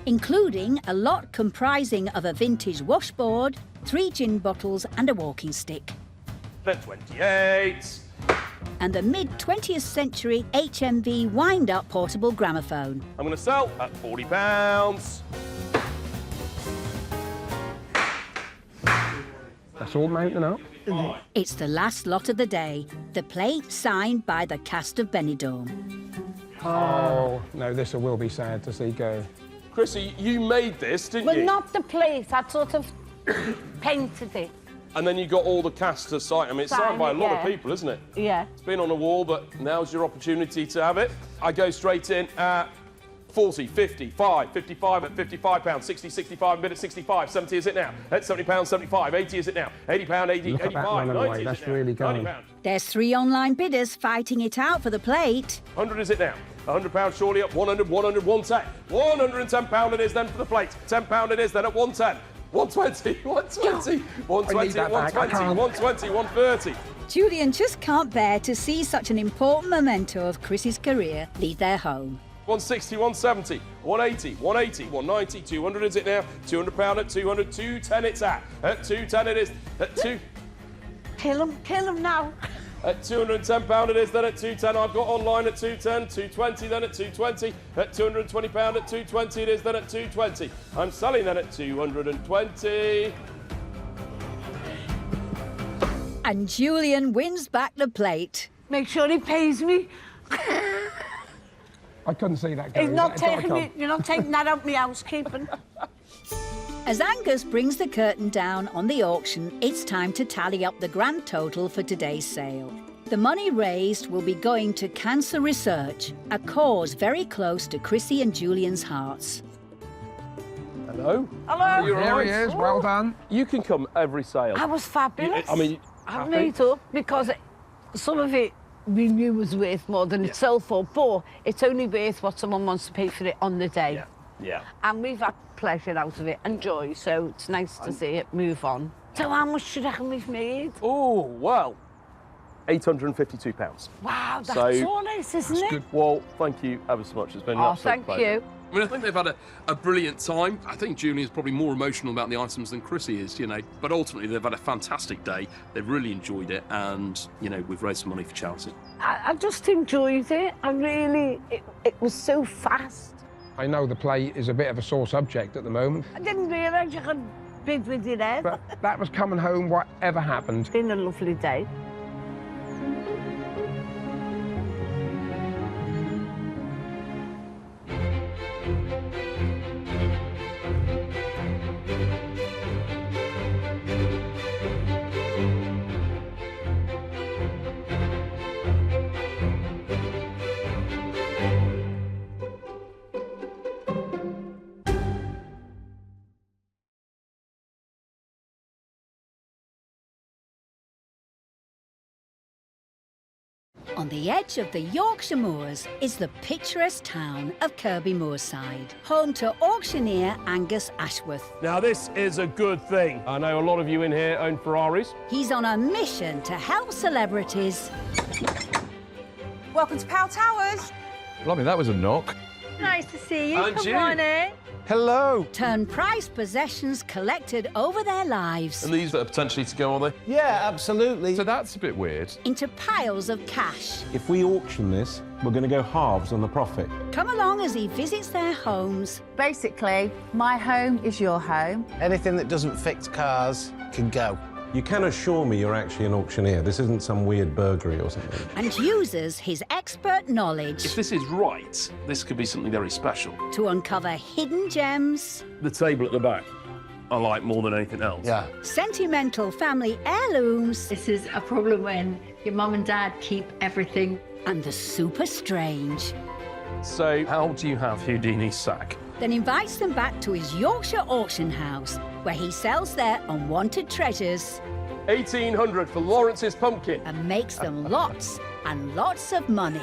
including a lot comprising of a vintage washboard, 3 gin bottles and a walking stick. Then 28. And the mid-20th century HMV wind-up portable gramophone. I'm going to sell at £40. That's all mounting up. It's the last lot of the day. The plate signed by the cast of Benidorm. Oh, no, this will be sad to see go. Chrissy, you made this, didn't you? Well, not the plate. I sort of painted it. And then you got all the cast to sign. I mean, it's signed by a lot of people, isn't it? Yeah. It's been on the wall, but now's your opportunity to have it. I go straight in at 40, 50, 55 at £55, 60, 65, bid at 65, 70 is it now? At £70, 75, 80 is it now? £80, 80, Look at 85, that 90 is that's it now? really going. £90. There's 3 online bidders fighting it out for the plate. 100 is it now? £100 surely up, 100, 100, 110. £110 it is then for the plate. £10 it is then at 110. 120, 120, 120, 120, 120, 130. Julian just can't bear to see such an important memento of Chrissy's career leave their home. 160, 170, 180, 180, 190, 200 is it now? £200 at 200, 210 it's at 210 it is, at 2... Kill him now. At £210 it is, then at 210 I've got online at 210, 220 then at 220, at £220 at 220 it is, then at 220. I'm selling then at 220. And Julian wins back the plate. Make sure he pays me. I couldn't see that going. He's not taking it. You're not taking that out of my housekeeping. As Angus brings the curtain down on the auction, it's time to tally up the grand total for today's sale. The money raised will be going to cancer research, a cause very close to Chrissy and Julian's hearts. Hello? Hello. You're Here right. he is, well done. You can come every sale. I was fabulous. I mean, I happy? made up because some of it we knew was worth more than it sold for, but it's only worth what someone wants to pay for it on the day. Yeah. And we've had pleasure out of it and joy, so it's nice to see it move on. So how much do you reckon we've made? Oh, well, £852. Wow, that's So- all nice, isn't it? Good. Well, thank you ever so much. It's been an Oh, absolute thank pleasure. you. I mean, I think they've had a brilliant time. I think Julian's probably more emotional about the items than Chrissy is, you know. But ultimately, they've had a fantastic day. They've really enjoyed it, and, you know, we've raised some money for charity. I just enjoyed it. I really, it was so fast. I know the plate is a bit of a sore subject at the moment, I didn't realise you could bid with your head. but that was coming home whatever happened. It's been a lovely day. On the edge of the Yorkshire moors is the picturesque town of Kirby Moorside, home to auctioneer Angus Ashworth. Now, this is a good thing. I know a lot of you in here own Ferraris. He's on a mission to help celebrities. Welcome to Pal Towers. Blimey, that was a knock. Nice to see you. And Come you. on in. Hello. Turn prized possessions collected over their lives And these are potentially to go, are they? Yeah, absolutely. So that's a bit weird. into piles of cash. If we auction this, we're going to go halves on the profit. Come along as he visits their homes. Basically, my home is your home. Anything that doesn't fix cars can go. You can assure me you're actually an auctioneer. This isn't some weird burglary or something. And uses his expert knowledge If this is right, this could be something very special. to uncover hidden gems, The table at the back, I like more than anything else. Yeah. sentimental family heirlooms, This is a problem when your mum and dad keep everything. and the super strange. So, how do you have Houdini's sack? Then invites them back to his Yorkshire auction house, where he sells their unwanted treasures 1800 for Lawrence's pumpkin. and makes them lots and lots of money.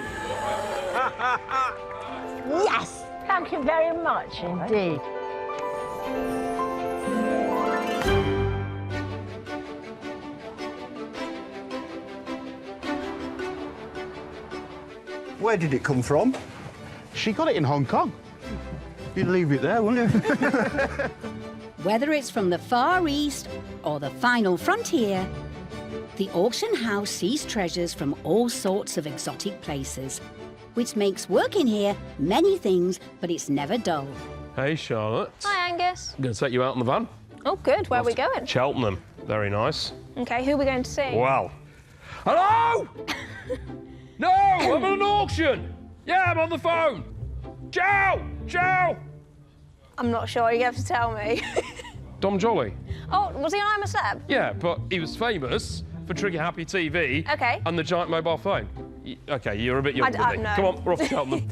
Yes, thank you very much indeed. Where did it come from? She got it in Hong Kong. You'd leave it there, wouldn't you? Whether it's from the Far East or the final frontier, the auction house sees treasures from all sorts of exotic places, which makes working here many things, but it's never dull. Hey, Charlotte. Hi, Angus. I'm going to take you out in the van. Oh, good. Where are we going? Cheltenham. Very nice. Okay, who are we going to see? Wow. Hello? No, I'm at an auction. Yeah, I'm on the phone. Ciao, ciao. I'm not sure. You have to tell me. Dom Joly. Oh, was he on I'm a Celeb? Yeah, but he was famous for Trigger Happy TV. Okay. And the giant mobile phone. Okay, you're a bit younger than me. no. Come on, we're off to Cheltenham.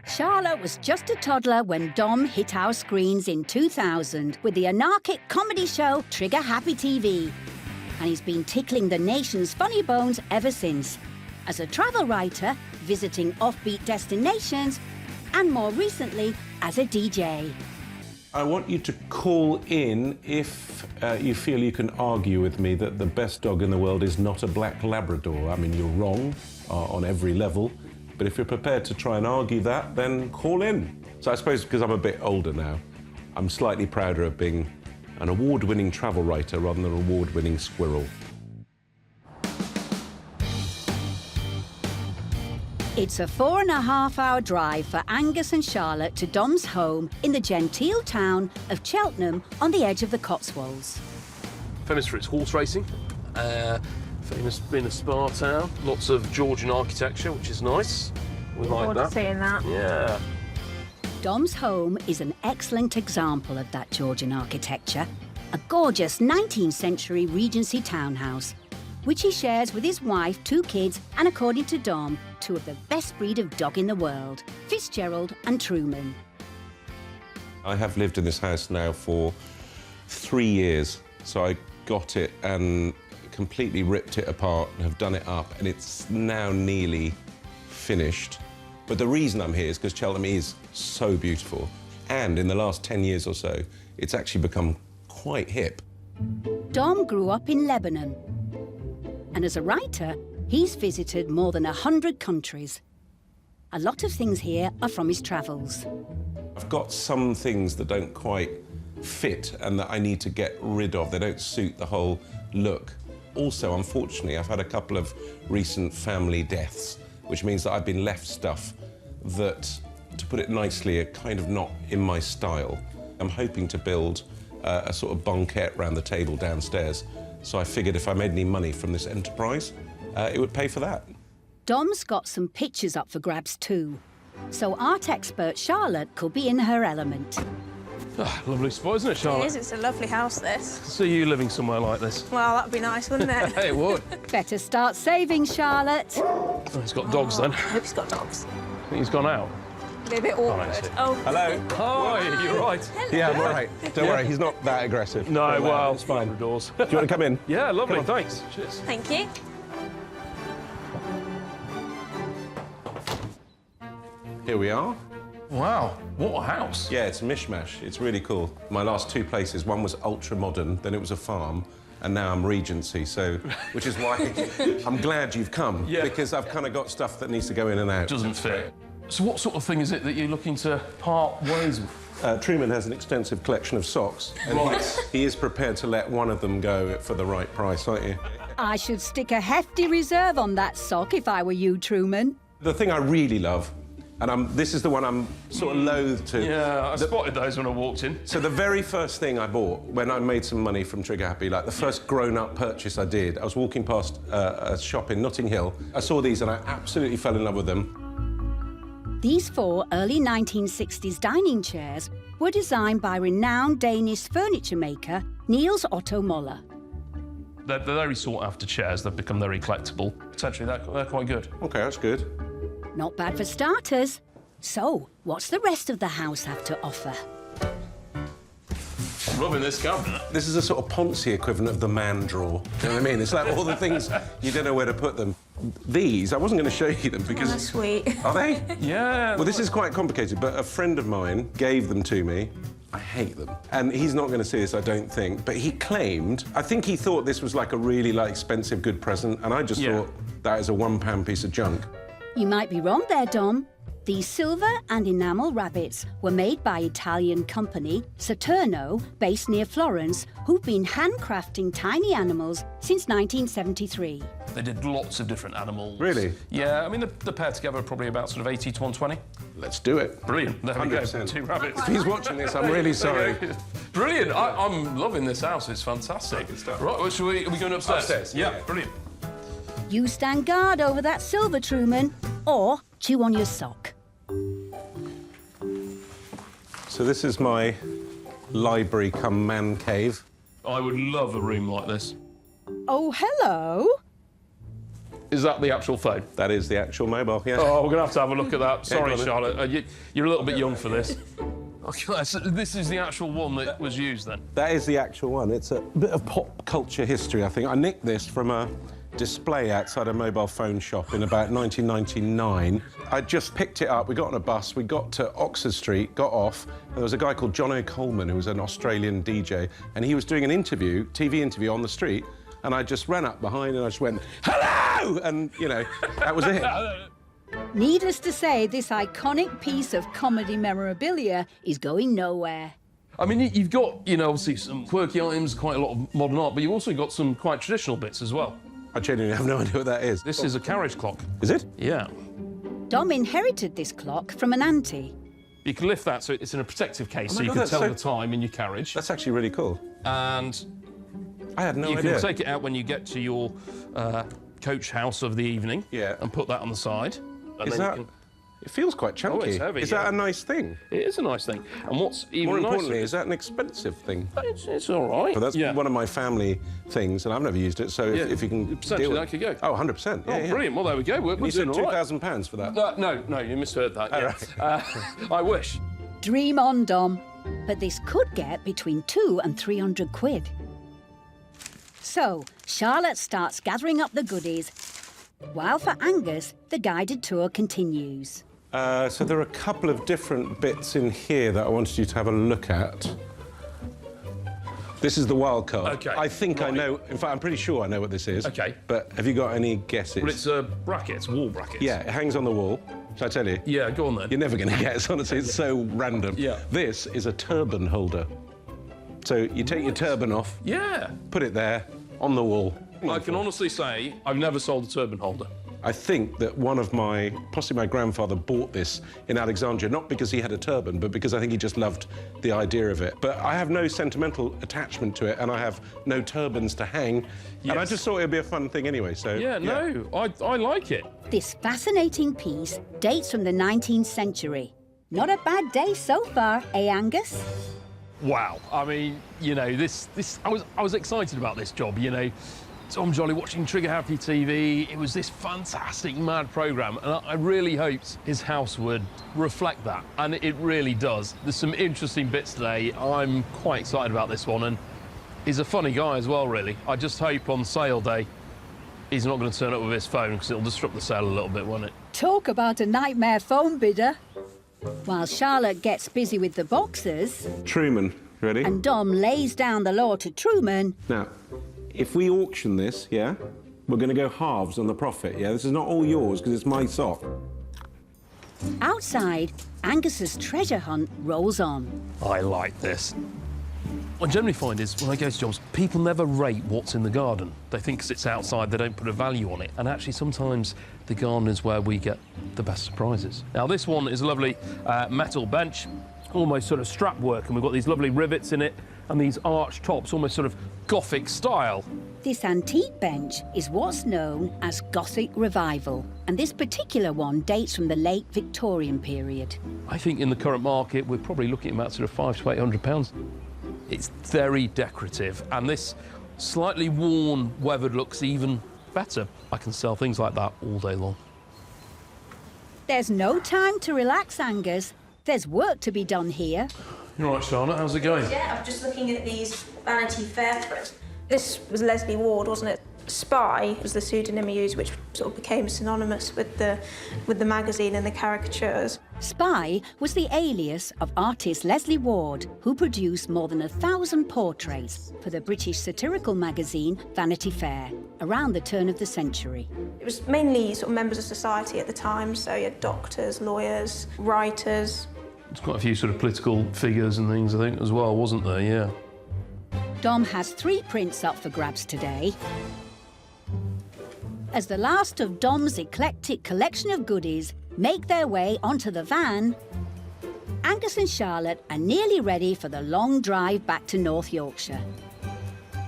Charlotte was just a toddler when Dom hit our screens in 2000 with the anarchic comedy show Trigger Happy TV. And he's been tickling the nation's funny bones ever since, as a travel writer, visiting offbeat destinations, and more recently, as a DJ. I want you to call in if you feel you can argue with me that the best dog in the world is not a black Labrador. I mean, you're wrong on every level, but if you're prepared to try and argue that, then call in. So I suppose because I'm a bit older now, I'm slightly prouder of being an award-winning travel writer rather than an award-winning squirrel. It's a 4.5-hour drive for Angus and Charlotte to Dom's home in the genteel town of Cheltenham on the edge of the Cotswolds. Famous for its horse racing. Famous being a spa town. Lots of Georgian architecture, which is nice. We like that. Seeing that. Yeah. Dom's home is an excellent example of that Georgian architecture. A gorgeous 19th century Regency townhouse, which he shares with his wife, 2 kids, and according to Dom, 2 of the best breed of dog in the world, Fitzgerald and Truman. I have lived in this house now for 3 years, so I got it and completely ripped it apart and have done it up, and it's now nearly finished. But the reason I'm here is because Cheltenham is so beautiful, and in the last 10 years or so, it's actually become quite hip. Dom grew up in Lebanon, and as a writer, he's visited more than 100 countries. A lot of things here are from his travels. I've got some things that don't quite fit and that I need to get rid of. They don't suit the whole look. Also, unfortunately, I've had a couple of recent family deaths, which means that I've been left stuff that, to put it nicely, are kind of not in my style. I'm hoping to build a sort of banquette round the table downstairs, so I figured if I made any money from this enterprise, it would pay for that. Dom's got some pictures up for grabs too, so art expert Charlotte could be in her element. Lovely spot, isn't it, Charlotte? It is. It's a lovely house, this. See you living somewhere like this. Well, that'd be nice, wouldn't it? It would. Better start saving, Charlotte. Oh, he's got dogs then. I hope he's got dogs. I think he's gone out. It'd be a bit awkward. Oh. Hello. Hi, you're right. Yeah, I'm all right. Don't worry, he's not that aggressive. No, well, it's fine. Doors. Do you want to come in? Yeah, lovely, Come on. thanks. Cheers. Thank you. Here we are. Wow, what a house. Yeah, it's a mishmash. It's really cool. My last two places, one was ultra-modern, then it was a farm, and now I'm Regency, so... which is why I'm glad you've come, because I've kind of got stuff that needs to go in and out. Doesn't fit. So what sort of thing is it that you're looking to part ways with? Truman has an extensive collection of socks, and he is prepared to let one of them go for the right price, aren't you? I should stick a hefty reserve on that sock if I were you, Truman. The thing I really love, and this is the one I'm sort of loath to... Yeah, I spotted those when I walked in. So the very first thing I bought, when I made some money from Trigger Happy, like the first grown-up purchase I did, I was walking past a shop in Notting Hill. I saw these and I absolutely fell in love with them. These 4 early 1960s dining chairs were designed by renowned Danish furniture maker Niels Otto Moller. They're very sought-after chairs. They've become very collectible. Potentially, they're quite good. OK, that's good. Not bad for starters. So, what's the rest of the house have to offer? I'm loving this cabinet. This is a sort of Ponzi equivalent of the man drawer. You know what I mean? It's like all the things you don't know where to put them. These, I wasn't going to show you them because... Oh, that's sweet. Are they? Yeah. Well, this is quite complicated, but a friend of mine gave them to me. I hate them. And he's not going to see this, I don't think, but he claimed... I think he thought this was like a really, expensive, good present, and I just thought that is a £1 piece of junk. You might be wrong there, Dom. These silver and enamel rabbits were made by Italian company Saturno, based near Florence, who've been handcrafting tiny animals since 1973. They did lots of different animals. Really? Yeah, I mean, the pair together are probably about sort of 80 to 120. Let's do it. Brilliant. There we go. 100%. 2 rabbits. If he's watching this, I'm really sorry. Brilliant. I'm loving this house. It's fantastic. Right, well, are we going upstairs? Upstairs, yeah. Brilliant. You stand guard over that silver, Truman, or chew on your sock. So this is my library come man cave. I would love a room like this. Oh, hello. Is that the actual phone? That is the actual mobile, yeah. Oh, we're going to have a look at that. Sorry, go on Charlotte. You're a little bit young for this. Okay, so this is the actual one that was used, then? That is the actual one. It's a bit of pop culture history, I think. I nicked this from a display outside a mobile phone shop in about 1999. I just picked it up, we got on a bus, we got to Oxford Street, got off, and there was a guy called John O'Coleman, who was an Australian DJ, and he was doing an interview, TV interview on the street, and I just ran up behind and I just went, hello! And, you know, that was it. Needless to say, this iconic piece of comedy memorabilia is going nowhere. I mean, you've got, you know, obviously some quirky items, quite a lot of modern art, but you've also got some quite traditional bits as well. I genuinely have no idea what that is. This is a carriage clock. Is it? Yeah. Dom inherited this clock from an auntie. You can lift that so it's in a protective case, so you God, can tell so... the time in your carriage. That's actually really cool. And I had no idea. idea. You can take it out when you get to your coach house of the evening. Yeah. And put that on the side. And is then that... you can... It feels quite chunky. Oh, it's heavy, is that a nice thing? It is a nice thing. And what's even more nicer... importantly, is that an expensive thing? It's all right. But that's one of my family things, and I've never used it, so if you can deal with that could go. Oh, 100%. Yeah, oh, brilliant. Well, there we go. We're you said doing all right. £2,000 for that? No, you misheard that. Oh, yeah. right. I wish. Dream on, Dom. But this could get between 200 and 300 quid. So, Charlotte starts gathering up the goodies, while for Angus, the guided tour continues. So there are a couple of different bits in here that I wanted you to have a look at. This is the wild card. Okay. I think I know. In fact, I'm pretty sure I know what this is. Okay. But have you got any guesses? Well, it's a bracket. It's wall brackets. Yeah, it hangs on the wall. Shall I tell you? Yeah, go on then. You're never going to guess, honestly. It's so random. Yeah. This is a turban holder. So you take your turban off. Yeah. Put it there on the wall. I can honestly say I've never sold a turban holder. I think that possibly my grandfather bought this in Alexandria, not because he had a turban, but because I think he just loved the idea of it. But I have no sentimental attachment to it, and I have no turbans to hang. Yes. And I just thought it would be a fun thing anyway, so... Yeah, no, I like it. This fascinating piece dates from the 19th century. Not a bad day so far, eh, Angus? Wow. I mean, you know, I was excited about this job, you know. Tom Joly watching Trigger Happy TV. It was this fantastic, mad programme, and I really hoped his house would reflect that, and it really does. There's some interesting bits today. I'm quite excited about this one, and he's a funny guy as well, really. I just hope on sale day he's not going to turn up with his phone, because it'll disrupt the sale a little bit, won't it? Talk about a nightmare phone bidder. While Charlotte gets busy with the boxes... Truman, ready? And Dom lays down the law to Truman... Now, if we auction this, yeah, we're going to go halves on the profit, yeah? This is not all yours, because it's my sock. Outside, Angus's treasure hunt rolls on. I like this. What I generally find is, when I go to jobs, people never rate what's in the garden. They think 'cause it's outside, they don't put a value on it. And actually, sometimes the garden is where we get the best surprises. Now, this one is a lovely metal bench, almost sort of strap work, and we've got these lovely rivets in it and these arched tops, almost sort of Gothic style. This antique bench is what's known as Gothic Revival, and this particular one dates from the late Victorian period. I think in the current market, we're probably looking at about sort of £500 to £800. It's very decorative, and this slightly worn, weathered looks even better. I can sell things like that all day long. There's no time to relax, Angus. There's work to be done here. You're right, Charlotte, how's it going? Yeah, I'm just looking at these Vanity Fair prints. This was Leslie Ward, wasn't it? Spy was the pseudonym he used, which sort of became synonymous with the magazine and the caricatures. Spy was the alias of artist Leslie Ward, who produced more than 1,000 portraits for the British satirical magazine Vanity Fair around the turn of the century. It was mainly sort of members of society at the time, so you had doctors, lawyers, writers. There's quite a few sort of political figures and things, I think, as well, wasn't there? Yeah. Dom has 3 prints up for grabs today. As the last of Dom's eclectic collection of goodies make their way onto the van, Angus and Charlotte are nearly ready for the long drive back to North Yorkshire.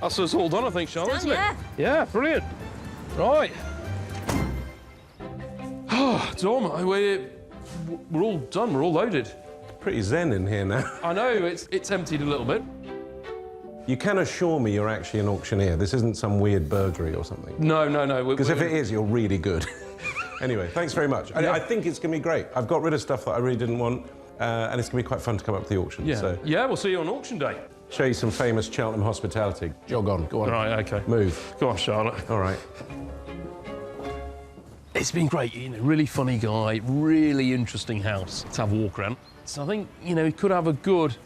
That's us all done, I think, Charlotte, isn't yeah. it? Yeah, brilliant. Right. Dom, we're all done, we're all loaded. Pretty zen in here now. I know, it's emptied a little bit. You can assure me you're actually an auctioneer. This isn't some weird burglary or something. No. Because if it is, you're really good. Anyway, thanks very much. Yeah. I think it's going to be great. I've got rid of stuff that I really didn't want, and it's going to be quite fun to come up to the auction. Yeah. So. Yeah, we'll see you on auction day. Show you some famous Cheltenham hospitality. Jog on, go on. Right, OK. Move. Go on, Charlotte. All right. It's been great, really funny guy, really interesting house to have a walk around. So I think, he could have a good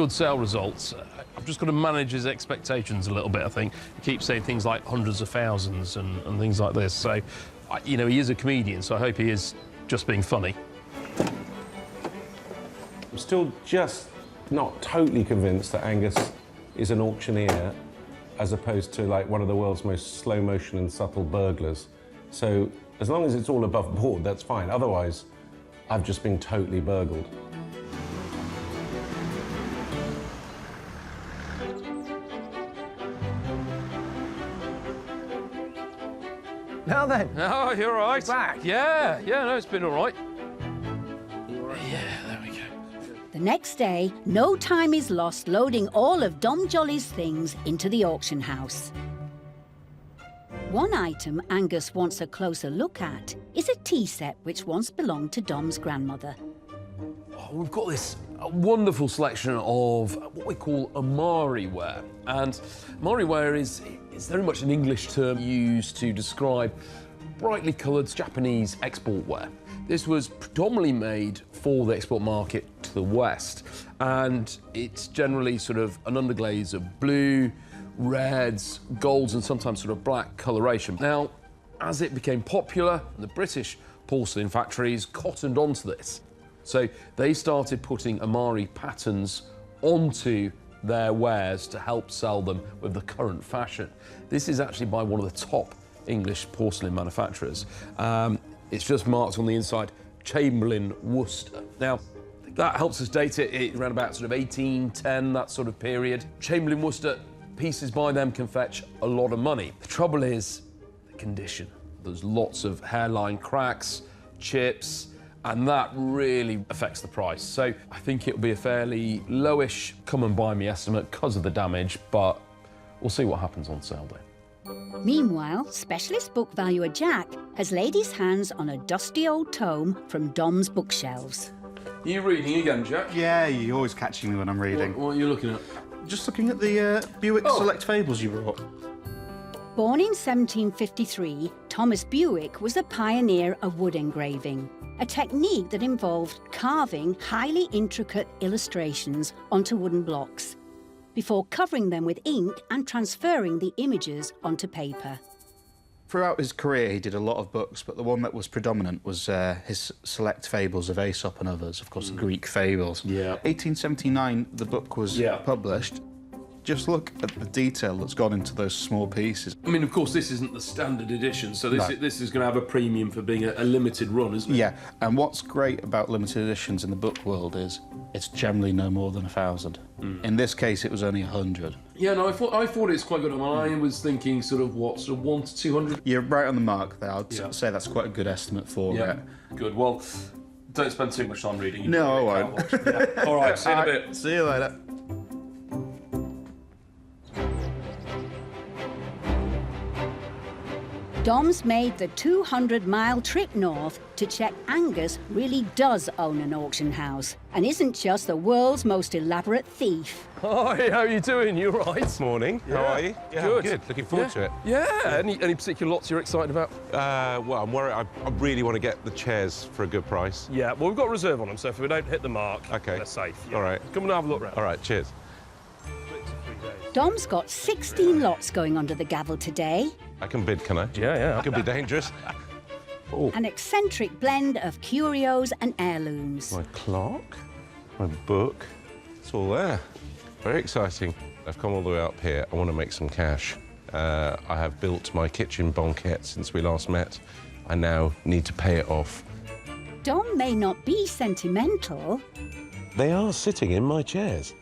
sale results. I've just got to manage his expectations a little bit, I think. He keeps saying things like hundreds of thousands and things like this. So, he is a comedian, so I hope he is just being funny. I'm still just not totally convinced that Angus is an auctioneer as opposed to, like, one of the world's most slow-motion and subtle burglars. So, as long as it's all above board, that's fine. Otherwise, I've just been totally burgled. Now then. Oh, you're all right. Back. Yeah, no, it's been all right. Yeah, there we go. The next day, no time is lost loading all of Dom Joly's things into the auction house. One item Angus wants a closer look at is a tea set which once belonged to Dom's grandmother. Oh, we've got this wonderful selection of what we call Amari ware. And Amari ware is very much an English term used to describe brightly coloured Japanese export ware. This was predominantly made for the export market to the West, and it's generally sort of an underglaze of blue, reds, golds, and sometimes sort of black coloration. Now, as it became popular, the British porcelain factories cottoned onto this. So they started putting Amari patterns onto their wares to help sell them with the current fashion. This is actually by one of the top English porcelain manufacturers. It's just marked on the inside, Chamberlain Worcester. Now, that helps us date it around about sort of 1810, that sort of period. Chamberlain Worcester, pieces by them can fetch a lot of money. The trouble is the condition. There's lots of hairline cracks, chips, and that really affects the price. So I think it'll be a fairly lowish come and buy me estimate because of the damage, but we'll see what happens on sale day. Meanwhile, specialist book valuer Jack has laid his hands on a dusty old tome from Dom's bookshelves. Are you reading again, Jack? Yeah, you're always catching me when I'm reading. What are you looking at? Just looking at the Buick Select Fables you brought. Born in 1753, Thomas Bewick was a pioneer of wood engraving, a technique that involved carving highly intricate illustrations onto wooden blocks before covering them with ink and transferring the images onto paper. Throughout his career, he did a lot of books, but the one that was predominant was his Select Fables of Aesop and Others, of course, the Greek fables. Yeah. 1879, the book was published. Just look at the detail that's gone into those small pieces. I mean, of course, this isn't the standard edition, so No. this is going to have a premium for being a limited run, isn't it? Yeah, and what's great about limited editions in the book world is it's generally no more than 1,000. In this case, it was only 100. Yeah, no, I thought it's quite good. I mean, I was thinking sort of 1 to 200. You're right on the mark there. I'd say that's quite a good estimate for it. Good. Well, don't spend too much time reading. You No, I probably won't. can't watch. Yeah. All right, see you in a bit. See you later. Dom's made the 200-mile trip north to check Angus really does own an auction house and isn't just the world's most elaborate thief. Hi, how are you doing? You all right? Morning. How are you? Yeah, good. Looking forward to it. Yeah. Any particular lots you're excited about? Well, I'm worried. I really want to get the chairs for a good price. Yeah, well, we've got a reserve on them, so if we don't hit the mark, they're safe. Yeah. All right. Come and have a look round. All right, cheers. Dom's got 16 lots going under the gavel today. I can bid, can I? Yeah. It could be dangerous. Oh. An eccentric blend of curios and heirlooms. My clock, my book, it's all there. Very exciting. I've come all the way up here. I want to make some cash. I have built my kitchen banquette since we last met. I now need to pay it off. Dom may not be sentimental, They are sitting in my chairs.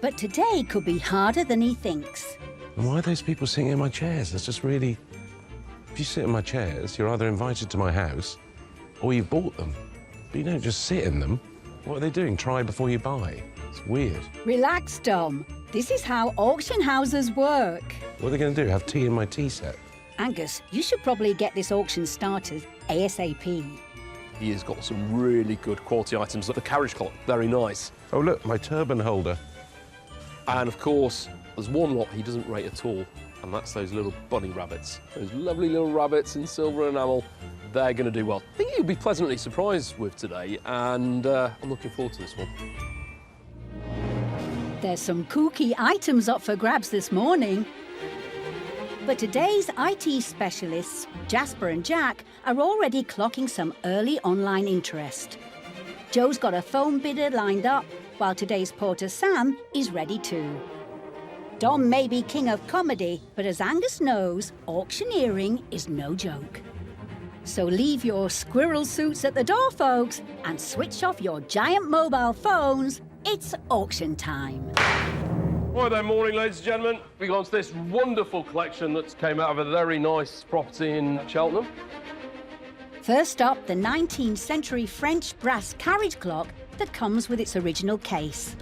but today could be harder than he thinks. And why are those people sitting in my chairs? That's just really... If you sit in my chairs, you're either invited to my house or you've bought them. But you don't just sit in them. What are they doing? Try before you buy. It's weird. Relax, Dom. This is how auction houses work. What are they going to do? Have tea in my tea set? Angus, you should probably get this auction started ASAP. He has got some really good quality items. The carriage clock, very nice. Oh, look, my turban holder. And, of course, there's one lot he doesn't rate at all, and that's those little bunny rabbits. Those lovely little rabbits in silver enamel. They're going to do well. I think you'll be pleasantly surprised with today, and I'm looking forward to this one. There's some kooky items up for grabs this morning. But today's IT specialists, Jasper and Jack, are already clocking some early online interest. Joe's got a phone bidder lined up, while today's porter Sam is ready too. Dom may be king of comedy, but as Angus knows, auctioneering is no joke. So leave your squirrel suits at the door, folks, and switch off your giant mobile phones. It's auction time. Right then, morning, ladies and gentlemen. We got onto this wonderful collection that came out of a very nice property in Cheltenham. First up, the 19th century French brass carriage clock that comes with its original case.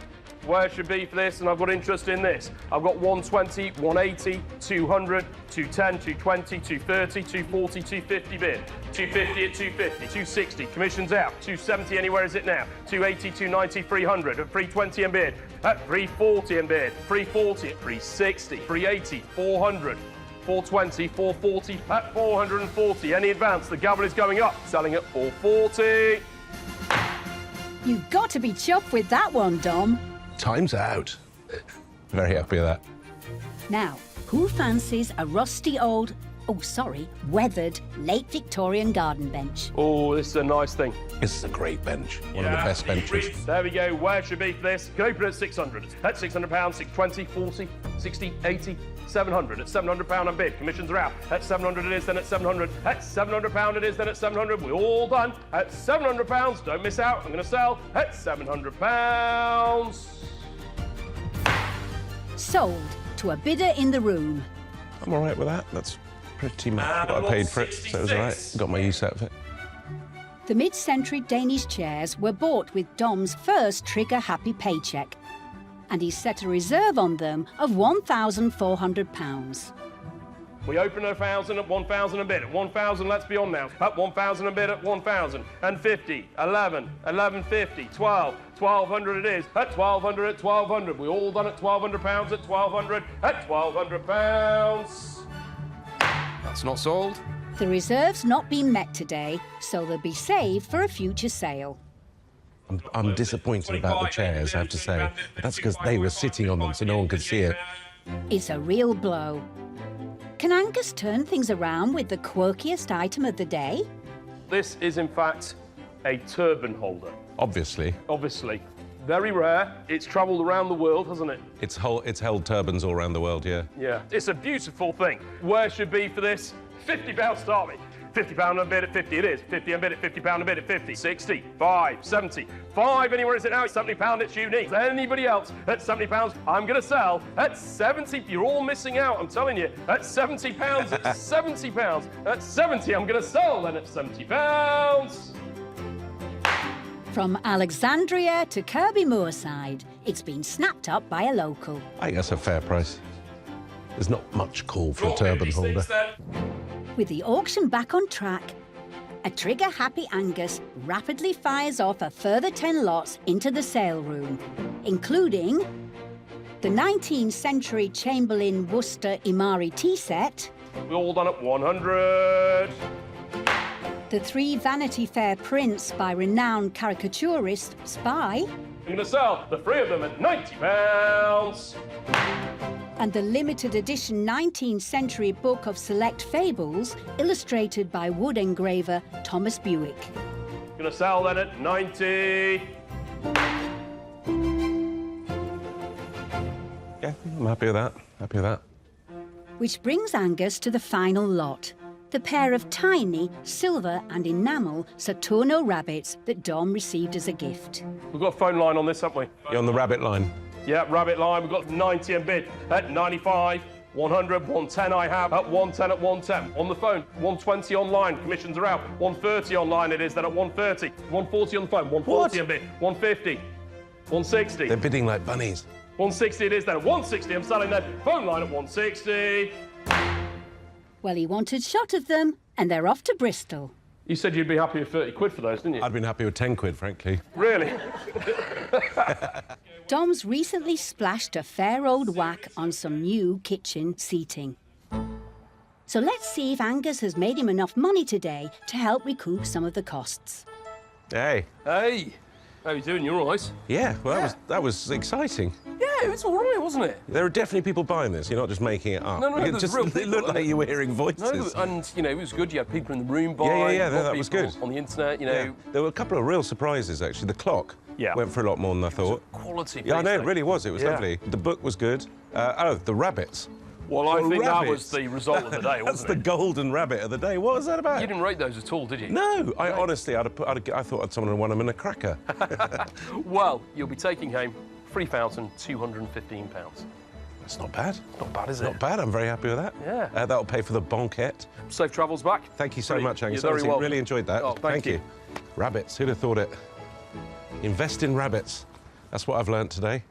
Where should be for this, and I've got interest in this. I've got 120, 180, 200, 210, 220, 230, 240, 250 bid. 250 at 250, 260, commission's out. 270, anywhere is it now? 280, 290, 300 at 320 and bid. At 340 and bid. 340 at 360, 380, 400. 420, 440, at 440. Any advance, the gavel is going up. Selling at 440. You've got to be chuffed with that one, Dom. Time's out. Very happy with that. Now, who fancies a rusty old, weathered late Victorian garden bench? Oh, this is a nice thing. This is a great bench. One of the best benches. There we go. Where should be for this? Can open at 600. At £600, 620, 40, 60, 80, 700. At £700 and bid. Commissions are out. At 700 it is, then at 700. At £700 it is, then at 700. We're all done. At £700. Don't miss out. I'm going to sell at £700. Sold to a bidder in the room. I'm all right with that. That's pretty much what I paid for it, so it was all right. Got my use out of it. The mid-century Danish chairs were bought with Dom's first trigger-happy paycheck, and he set a reserve on them of £1,400. We open at 1,000, at 1,000 and bid. At 1,000, let's be on now. At 1,000 and bid at 1,000. And 50, 11, 1150, 12, 1,200 it is. At 1,200, at 1,200. We're all done at £1,200 at 1,200, at £1,200. That's not sold. The reserve's not been met today, so they'll be saved for a future sale. I'm disappointed about the chairs, I have to say. But that's because they were sitting on them, so no one could see it. It's a real blow. Can Angus turn things around with the quirkiest item of the day? This is, in fact, a turban holder. Obviously. Obviously. Very rare. It's travelled around the world, hasn't it? It's held turbans all around the world, yeah. Yeah. It's a beautiful thing. Where should be for this? £50 start me. £50 a bid at 50 it is. 50 a bid at £50 a bid at 50. 60, 5, 70, 5. Anywhere is it now? It's £70. It's unique. Anybody else at £70? I'm going to sell at 70. You're all missing out. I'm telling you. At £70. At £70. At 70. I'm going to sell then at £70. From Alexandria to Kirby Moorside, it's been snapped up by a local. I think that's a fair price. There's not much call for a turban holder. With the auction back on track, a trigger-happy Angus rapidly fires off a further 10 lots into the sale room, including the 19th century Chamberlain Worcester Imari tea set, We're all done at 100. the 3 Vanity Fair prints by renowned caricaturist Spy, I'm going to sell the 3 of them at £90. and the limited edition 19th century book of select fables illustrated by wood engraver Thomas Bewick. Going to sell then at 90. Yeah, I'm happy with that. Happy with that. Which brings Angus to the final lot, the pair of tiny silver and enamel Saturno rabbits that Dom received as a gift. We've got a phone line on this, haven't we? You're on the rabbit line. Yeah, rabbit line. We've got 90 and bid at 95, 100, 110 I have at 110 at 110. On the phone, 120 online. Commissions are out. 130 online it is then at 130. 140 on the phone, 140 and bid. 150, 160. They're bidding like bunnies. 160 it is then at 160. I'm selling that phone line at 160. Well, he wanted shot of them, and they're off to Bristol. You said you'd be happy with 30 quid for those, didn't you? I'd been happy with 10 quid, frankly. Really? Dom's recently splashed a fair old whack on some new kitchen seating. So let's see if Angus has made him enough money today to help recoup some of the costs. Hey. Hey. How you doing? You all right? Yeah, well, that was exciting. Yeah, it was all right, wasn't it? There are definitely people buying this. You're not just making it up. No, It real people. It looked like you were hearing voices. No, and, you know, it was good. You had people in the room buying. Yeah, you got that was people good. on the internet, you know. Yeah. There were a couple of real surprises, actually. The clock went for a lot more than I thought. Quality piece, Yeah, I know, it though. really was. It was Yeah. lovely. The book was good. The rabbits. Well, I think that rabbits. was the result of the day, That's wasn't the it? golden rabbit of the day. What was that about? You didn't rate those at all, did you? No, I honestly, I thought someone had won them in a cracker. Well, you'll be taking home £3,215. That's not bad. Not bad, is it? Not bad. I'm very happy with that. Yeah. That'll pay for the banquette. Safe travels back. Thank you so Brilliant. much, Angus. You're very Honestly, welcome. really enjoyed that. Oh, thank you. Rabbits. Who'd have thought it? Invest in rabbits. That's what I've learnt today.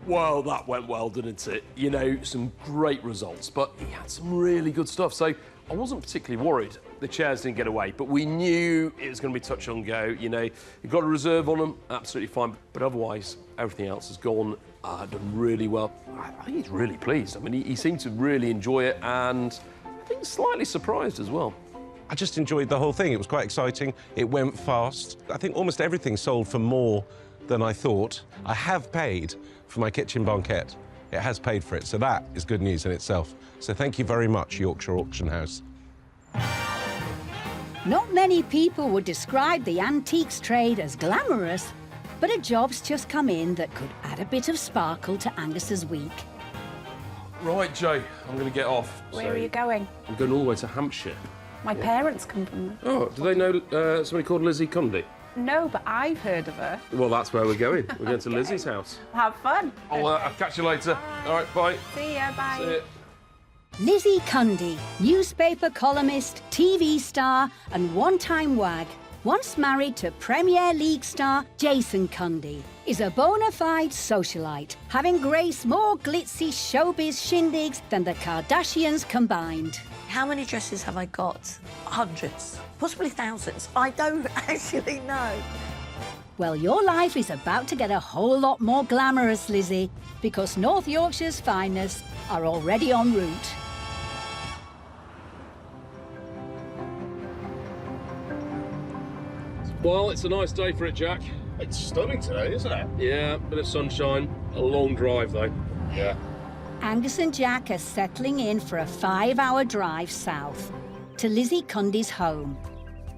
Well, that went well, didn't it? You know, some great results, but he had some really good stuff. So I wasn't particularly worried the chairs didn't get away, but we knew it was going to be touch and go. You know, he got a reserve on them, absolutely fine. But otherwise, everything else has gone, done really well. I think he's really pleased. I mean, he seemed to really enjoy it, and I think slightly surprised as well. I just enjoyed the whole thing. It was quite exciting. It went fast. I think almost everything sold for more than I thought. I have paid for my kitchen banquette. It has paid for it, so that is good news in itself. So thank you very much, Yorkshire Auction House. Not many people would describe the antiques trade as glamorous, but a job's just come in that could add a bit of sparkle to Angus's week. Right, Joe, I'm going to get off. Where are you going? I'm going all the way to Hampshire. My parents come from there. Oh, do they know somebody called Lizzie Cundy? No, but I've heard of her. Well, that's where we're going. We're going to Lizzie's house. Have fun. I'll catch you later. All right, bye. See ya, bye. See ya. Lizzie Cundy, newspaper columnist, TV star and one-time wag, once married to Premier League star Jason Cundy, is a bona fide socialite, having graced more glitzy showbiz shindigs than the Kardashians combined. How many dresses have I got? Hundreds, possibly thousands. I don't actually know. Well, your life is about to get a whole lot more glamorous, Lizzie, because North Yorkshire's finest are already en route. Well, it's a nice day for it, Jack. It's stunning today, isn't it? Yeah, bit of sunshine. A long drive, though. Yeah. Angus and Jack are settling in for a 5-hour drive south to Lizzie Cundy's home.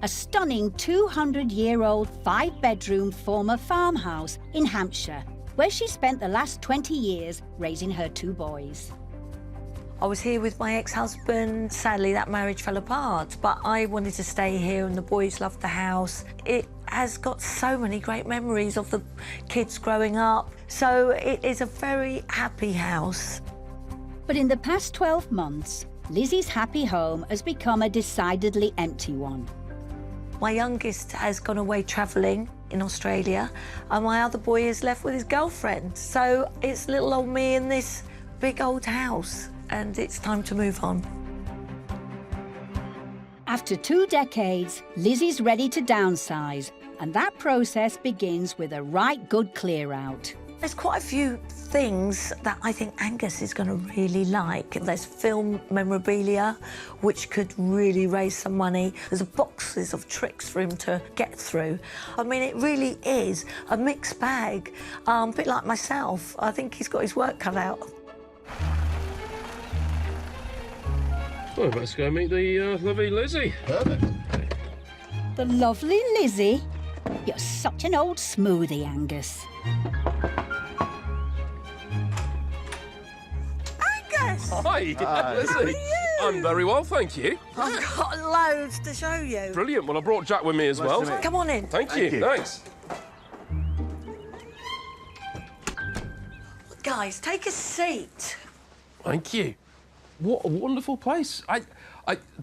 A stunning 200-year-old 5-bedroom former farmhouse in Hampshire, where she spent the last 20 years raising her 2 boys. I was here with my ex-husband. Sadly, that marriage fell apart, but I wanted to stay here and the boys loved the house. It has got so many great memories of the kids growing up, so it is a very happy house. But in the past 12 months, Lizzie's happy home has become a decidedly empty one. My youngest has gone away travelling in Australia, and my other boy is left with his girlfriend. So it's little old me in this big old house, and it's time to move on. After 2 decades, Lizzie's ready to downsize, and that process begins with a right good clear-out. There's quite a few things that I think Angus is going to really like. There's film memorabilia, which could really raise some money. There's boxes of tricks for him to get through. I mean, it really is a mixed bag. A bit like myself. I think he's got his work cut out. Well, let's go meet the lovely Lizzie. Perfect. The lovely Lizzie? You're such an old smoothie, Angus. Angus! Hi, Lizzie. I'm very well, thank you. I've got loads to show you. Brilliant. Well, I brought Jack with me as well. Come on in. Thank you. Thanks. Guys, take a seat. Thank you. What a wonderful place. I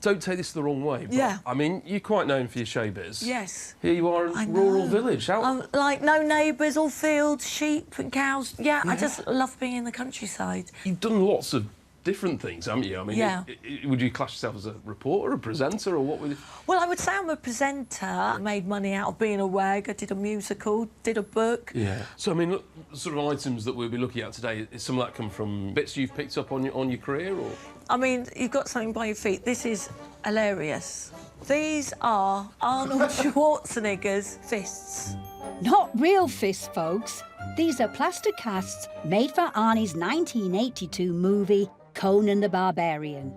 don't take this the wrong way, but Yeah. I mean, you're quite known for your showbiz. Yes. Here you are in a rural village. How... Like no neighbours, all fields, sheep and cows. Yeah, I just love being in the countryside. You've done lots of different things, haven't you? I mean, Yeah. would you class yourself as a reporter, a presenter, or what would you... Well, I would say I'm a presenter. I made money out of being a wag. I did a musical, did a book. Yeah. So, I mean, look, sort of items that we'll be looking at today, is some of that come from bits you've picked up on your career, or...? I mean, you've got something by your feet. This is hilarious. These are Arnold Schwarzenegger's fists. Not real fists, folks. These are plaster casts made for Arnie's 1982 movie, Conan the Barbarian.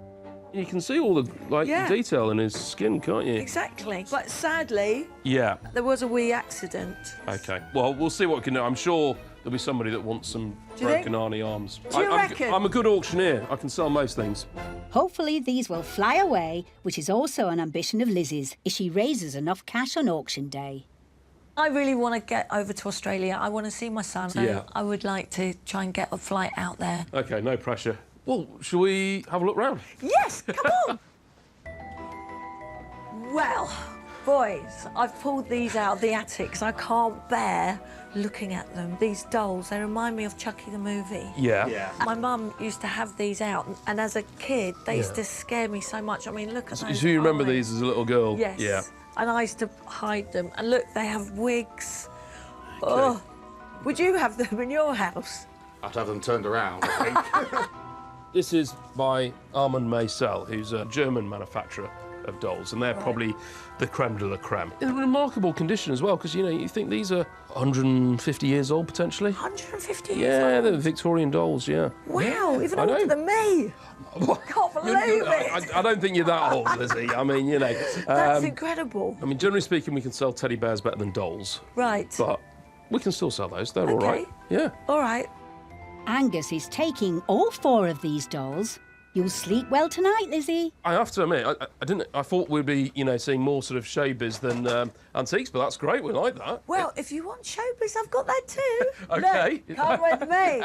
You can see all the, detail in his skin, can't you? Exactly. But sadly, Yeah. there was a wee accident. OK. Well, we'll see what we can do. I'm sure there'll be somebody that wants some Do you broken think? Arnie arms. Do you reckon? I'm a good auctioneer. I can sell most things. Hopefully these will fly away, which is also an ambition of Lizzie's if she raises enough cash on auction day. I really want to get over to Australia. I want to see my son. So Yeah. I would like to try and get a flight out there. OK, no pressure. Well, shall we have a look round? Yes, come on! Well, boys, I've pulled these out of the attic because I can't bear looking at them. These dolls, they remind me of Chucky the movie. Yeah. My mum used to have these out, and as a kid, they used to scare me so much. I mean, look at those So you remember eyes. these as a little girl? Yes. Yeah. And I used to hide them. And look, they have wigs. Oh, would you have them in your house? I'd have them turned around, I think. This is by Armand Maysel, who's a German manufacturer of dolls, and they're probably the creme de la creme. In remarkable condition as well, because, you know, you think these are 150 years old, potentially. 150 years Yeah, old? they're Victorian dolls, yeah. Wow, even I know. older than me. Can't believe it. I don't think you're that old, Lizzie. I mean, you know. That's incredible. I mean, generally speaking, we can sell teddy bears better than dolls. Right. But we can still sell those. They're all right. Yeah. All right. Angus is taking all 4 of these dolls. You'll sleep well tonight, Lizzie. I have to admit, I thought we'd be, you know, seeing more sort of showbiz than antiques, but that's great. We like that. Well, if you want showbiz, I've got that too. OK. Look, come with me.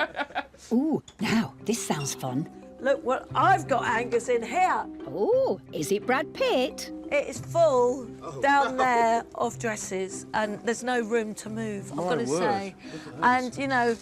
Ooh, now, this sounds fun. Look what I've got, Angus, in here. Oh, is it Brad Pitt? It is full down there of dresses, and there's no room to move, I've got to word. say. And, you know,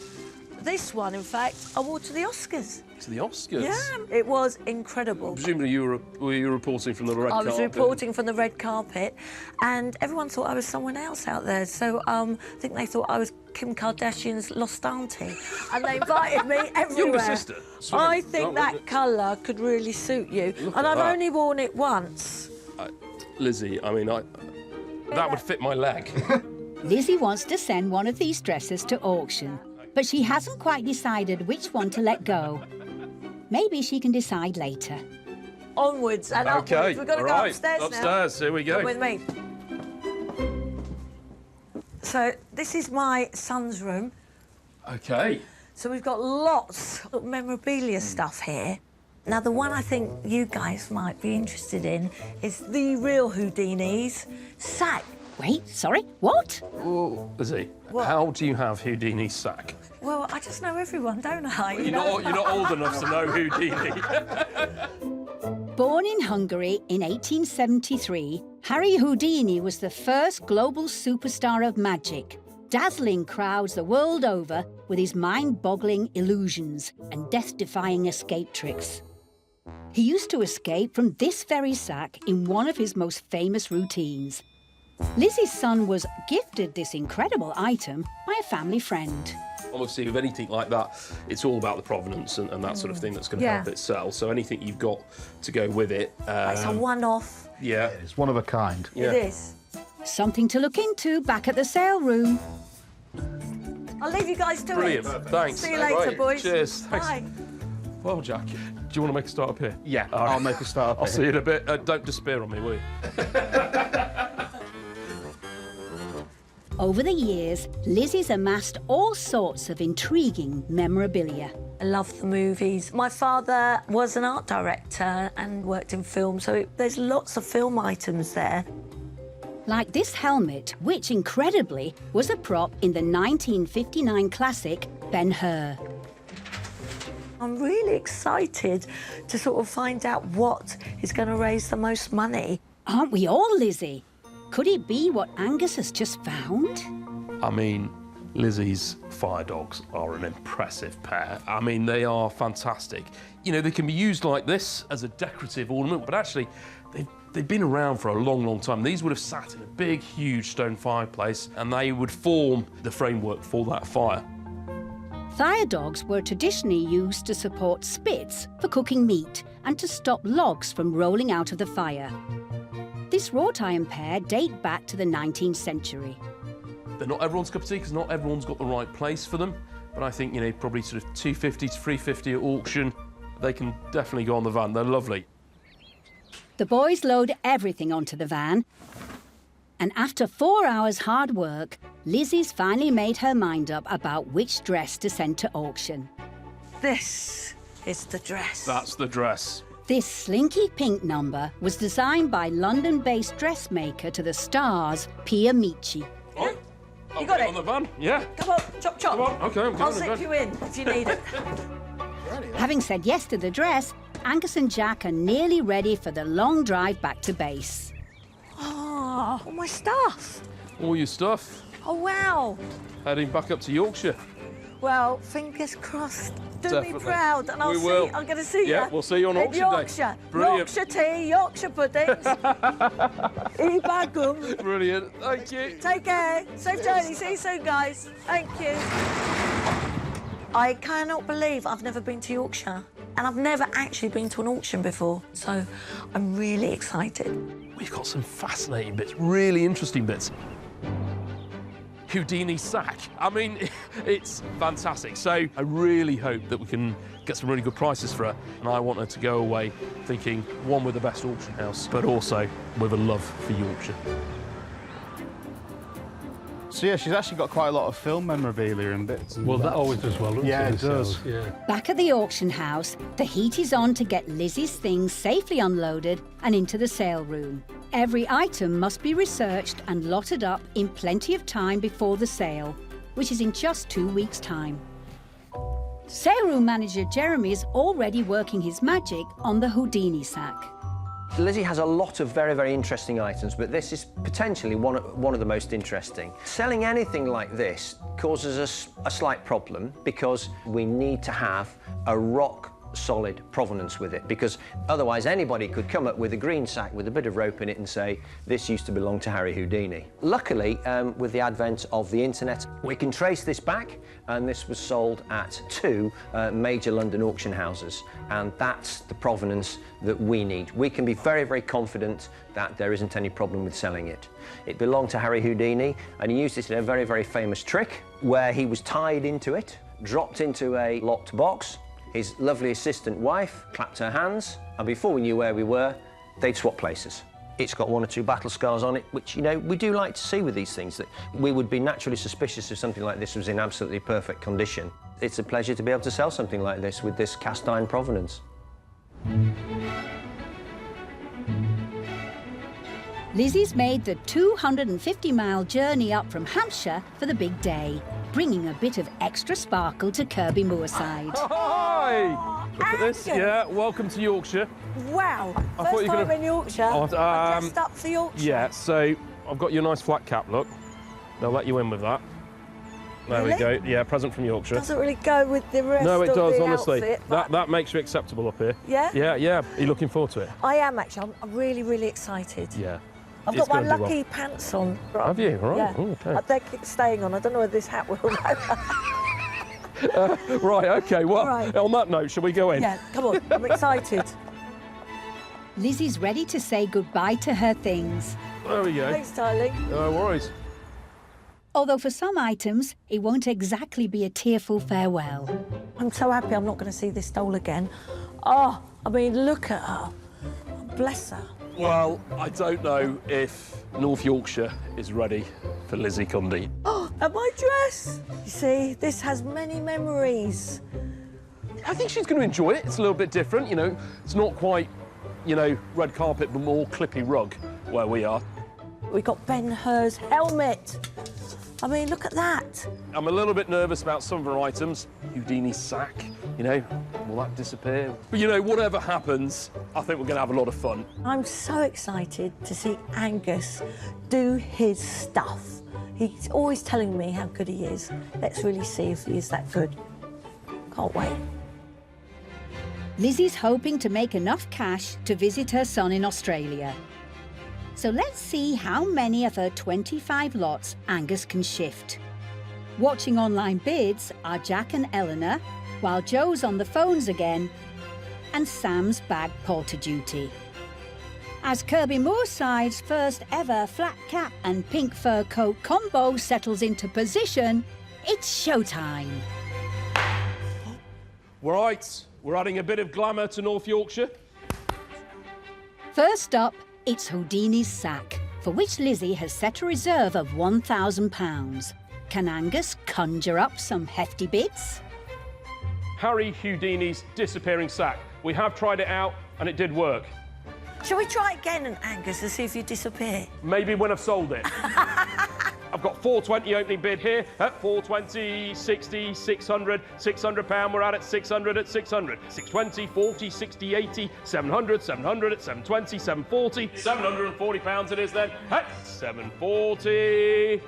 this one, in fact, I wore to the Oscars. To the Oscars? Yeah, it was incredible. Presumably were you reporting from the red carpet? I was reporting from the red carpet, and everyone thought I was someone else out there. So I think they thought I was Kim Kardashian's lost auntie, and they invited me everywhere. Younger sister. Sweet. I think Oh, that colour could really suit you, Look and at I've that. only worn it once. Lizzie, I mean, That would fit my leg. Lizzie wants to send one of these dresses to auction, but she hasn't quite decided which one to let go. Maybe she can decide later. Onwards and upwards. We've got to go upstairs now. Upstairs, here we go. Come with me. So this is my son's room. Okay. So we've got lots of memorabilia stuff here. Now, the one I think you guys might be interested in is the real Houdini's sack. Wait, sorry, what? Oh, Lizzie, What? how do you have Houdini's sack? Well, I just know everyone, don't I? You're not old enough to know Houdini. Born in Hungary in 1873, Harry Houdini was the first global superstar of magic, dazzling crowds the world over with his mind-boggling illusions and death-defying escape tricks. He used to escape from this very sack in one of his most famous routines. Lizzie's son was gifted this incredible item by a family friend. Obviously, with anything like that, it's all about the provenance and that sort of thing that's going to help it sell. So anything you've got to go with it. It's a one-off. Yeah. It's one of a kind. Yeah. It is. Something to look into back at the sale room. I'll leave you guys to Brilliant. it. Thanks. See you later, Right. boys. Cheers. Thanks. Bye. Well, Jack, do you want to make a start up here? Yeah, All right. I'll make a start up I'll here. see you in a bit. Don't despair on me, will you? Over the years, Lizzie's amassed all sorts of intriguing memorabilia. I love the movies. My father was an art director and worked in film, so there's lots of film items there. Like this helmet, which incredibly was a prop in the 1959 classic Ben-Hur. I'm really excited to sort of find out what is going to raise the most money. Aren't we all, Lizzie? Could it be what Angus has just found? I mean, Lizzie's fire dogs are an impressive pair. I mean, they are fantastic. You know, they can be used like this as a decorative ornament, but actually, they've been around for a long, long time. These would have sat in a big, huge stone fireplace, and they would form the framework for that fire. Fire dogs were traditionally used to support spits for cooking meat and to stop logs from rolling out of the fire. This wrought iron pair date back to the 19th century. They're not everyone's cup of tea because not everyone's got the right place for them. But I think, you know, probably sort of $250 to $350 at auction. They can definitely go on the van. They're lovely. The boys load everything onto the van. And after 4 hours hard work, Lizzie's finally made her mind up about which dress to send to auction. This is the dress. That's the dress. This slinky pink number was designed by London-based dressmaker to the stars, Pia Michi. Oh, You got it? On the van? Yeah. Come on, chop, chop. Come on, OK, I'm I'll going zip you in if you need it. Having said yes to the dress, Angus and Jack are nearly ready for the long drive back to base. Oh, all my stuff. All your stuff. Oh, wow. Heading back up to Yorkshire. Well, fingers crossed. Do Definitely. me proud, and We will. I'm going to see you. Yeah, we'll see you on in auction day. Yorkshire. Brilliant. Yorkshire tea, Yorkshire puddings. Ibagum. Brilliant. Thank you. Take care. Safe journey. See you soon, guys. Thank you. I cannot believe I've never been to Yorkshire, and I've never actually been to an auction before, so I'm really excited. We've got some fascinating bits, really interesting bits. Houdini sack. I mean, it's fantastic. So I really hope that we can get some really good prices for her. And I want her to go away thinking, one, with the best auction house, but also with a love for Yorkshire. So yeah, she's actually got quite a lot of film memorabilia and bits. Well, that always does well, doesn't Yeah, it? it does. Yeah. Back at the auction house, the heat is on to get Lizzie's things safely unloaded and into the sale room. Every item must be researched and lotted up in plenty of time before the sale, which is in just 2 weeks' time. Sale room manager Jeremy is already working his magic on the Houdini sack. Lizzie has a lot of very, very interesting items, but this is potentially one of the most interesting. Selling anything like this causes us a slight problem because we need to have a rock solid provenance with it, because otherwise anybody could come up with a green sack with a bit of rope in it and say, this used to belong to Harry Houdini. Luckily, with the advent of the internet, we can trace this back, and this was sold at 2 major London auction houses, and that's the provenance that we need. We can be very, very confident that there isn't any problem with selling it. It belonged to Harry Houdini, and he used it in a very, very famous trick where he was tied into it, dropped into a locked box. His lovely assistant wife clapped her hands, and before we knew where we were, they'd swap places. It's got 1 or 2 battle scars on it, which, you know, we do like to see with these things, that we would be naturally suspicious if something like this was in absolutely perfect condition. It's a pleasure to be able to sell something like this with this cast iron provenance. Lizzie's made the 250-mile journey up from Hampshire for the big day, bringing a bit of extra sparkle to Kirby Moorside. Hi! Look at this. Yeah, welcome to Yorkshire. Wow, I thought first you were time gonna... in Yorkshire. I dressed up for Yorkshire. Yeah, so I've got your nice flat cap look. They'll let you in with that. There we go. Yeah, present from Yorkshire. Doesn't really go with the rest No, it of does, the honestly. outfit, That makes you acceptable up here. Yeah? Yeah, yeah. Are you looking forward to it? I am actually. I'm really, really excited. Yeah. I've It's got my gonna do lucky well. pants on. Have you? All right. Yeah. Oh, okay. They keep staying on. I don't know whether this hat will. Right, OK, well, Right. on that note, shall we go in? Yeah, come on, I'm excited. Lizzie's ready to say goodbye to her things. There we go. Thanks, darling. No worries. Although for some items, it won't exactly be a tearful farewell. I'm so happy I'm not going to see this doll again. Oh, I mean, look at her. Bless her. Well, I don't know if North Yorkshire is ready for Lizzie Cundy. Oh, and my dress. You see, this has many memories. I think she's going to enjoy it. It's a little bit different, you know. It's not quite, you know, red carpet, but more clippy rug where we are. We got Ben-Hur's helmet. I mean, look at that. I'm a little bit nervous about some of her items. Houdini's sack, you know, will that disappear? But, you know, whatever happens, I think we're going to have a lot of fun. I'm so excited to see Angus do his stuff. He's always telling me how good he is. Let's really see if he is that good. Can't wait. Lizzie's hoping to make enough cash to visit her son in Australia. So let's see how many of her 25 lots Angus can shift. Watching online bids are Jack and Eleanor, while Joe's on the phones again, and Sam's bag porter duty. As Kirby Moorside's first ever flat cap and pink fur coat combo settles into position, it's showtime. Right, we're adding a bit of glamour to North Yorkshire. First up, it's Houdini's sack, for which Lizzie has set a reserve of £1,000. Can Angus conjure up some hefty bids? Harry Houdini's disappearing sack. We have tried it out and it did work. Shall we try again, Angus, and see if you disappear? Maybe when I've sold it. I've got 420 opening bid here at 420, 60, 600, £600. We're at 600 at 600. 620, 40, 60, 80, 700, 700 at 720, 740, £740 it is then at 740.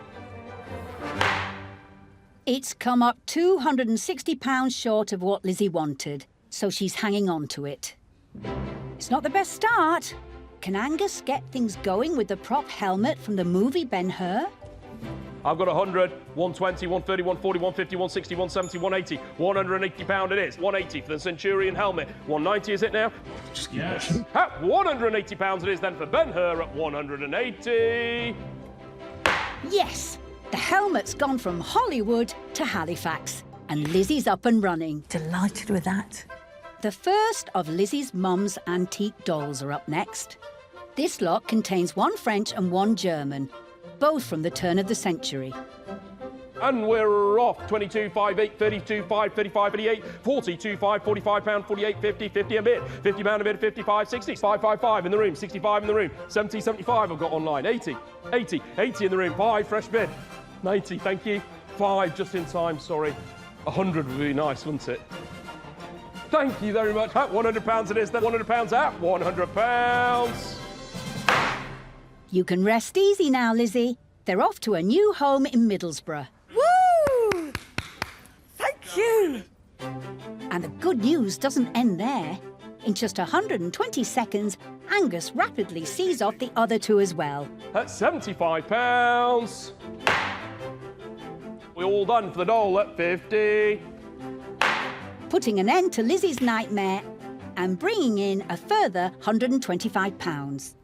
It's come up £260 short of what Lizzie wanted, so she's hanging on to it. It's not the best start. Can Angus get things going with the prop helmet from the movie Ben-Hur? I've got 100, 120, 130, 140, 150, 160, 170, 180. £180 it is. 180 for the Centurion helmet. 190 is it now? Yes. At £180 it is then for Ben-Hur at 180. Yes! The helmet's gone from Hollywood to Halifax, and Lizzie's up and running. Delighted with that. The first of Lizzie's mum's antique dolls are up next. This lot contains one French and one German, both from the turn of the century. And we're off. 22, 5, 8, 32, 5, 35, 88, 42, 5, £45, 48, 50, 50 a bid, £50 a bid, 55, 60, 5, 5, 5 in the room, 65 in the room, 70, 75 I've got online, 80, 80, 80 in the room, 5, fresh bid, 90, thank you, 5 just in time, sorry, 100 would be nice, wouldn't it? Thank you very much. At £100 it is, then £100 at £100. You can rest easy now, Lizzie. They're off to a new home in Middlesbrough. Woo! Thank you. And the good news doesn't end there. In just 120 seconds, Angus rapidly sees off the other two as well. That's £75. We're all done for the doll at 50. Putting an end to Lizzie's nightmare and bringing in a further £125.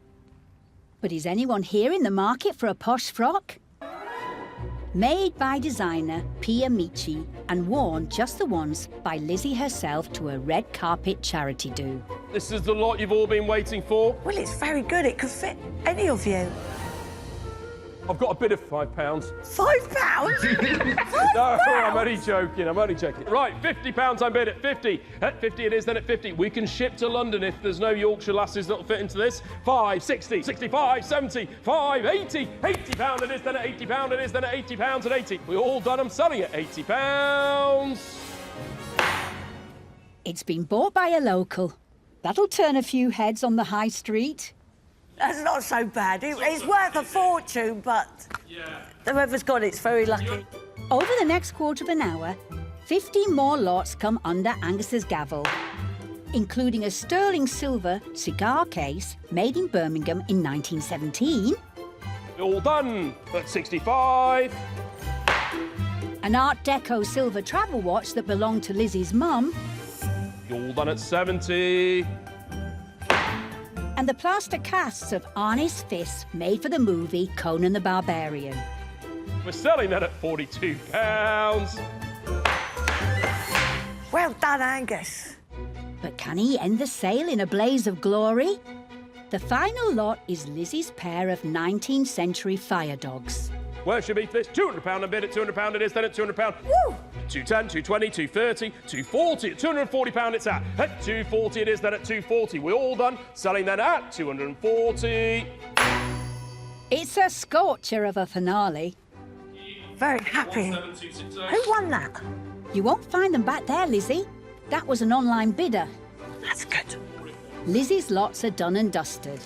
But is anyone here in the market for a posh frock? Made by designer Pia Michi and worn just the once by Lizzie herself to a red carpet charity do. This is the lot you've all been waiting for. Well, it's very good. It could fit any of you. I've got a bid of £5. £5? No, I'm only joking, Right, £50 I bid at 50. At 50 it is, then at 50. We can ship to London if there's no Yorkshire lasses that'll fit into this. 5, 60, 65, 70, 5, 80. £80 it is, then at £80 it is, then at £80 at 80. We're all done, I'm selling at £80. It's been bought by a local. That'll turn a few heads on the high street. That's not so bad. It's worth a fortune, but whoever's got it's very lucky. Over the next quarter of an hour, 50 more lots come under Angus's gavel, including a sterling silver cigar case made in Birmingham in 1917. All done at 65. An Art Deco silver travel watch that belonged to Lizzie's mum. All done at 70. And the plaster casts of Arnie's fists made for the movie Conan the Barbarian. We're selling that at £42. Well done, Angus. But can he end the sale in a blaze of glory? The final lot is Lizzie's pair of 19th century fire dogs. Where should be for this? £200 a bid at £200 it is, then at £200. Woo! 210, 220, 230, 240, £240 it's at. At 240 it is, then at 240. We're all done. Selling then at 240. It's a scorcher of a finale. Very happy. Who won that? You won't find them back there, Lizzie. That was an online bidder. That's good. Lizzie's lots are done and dusted.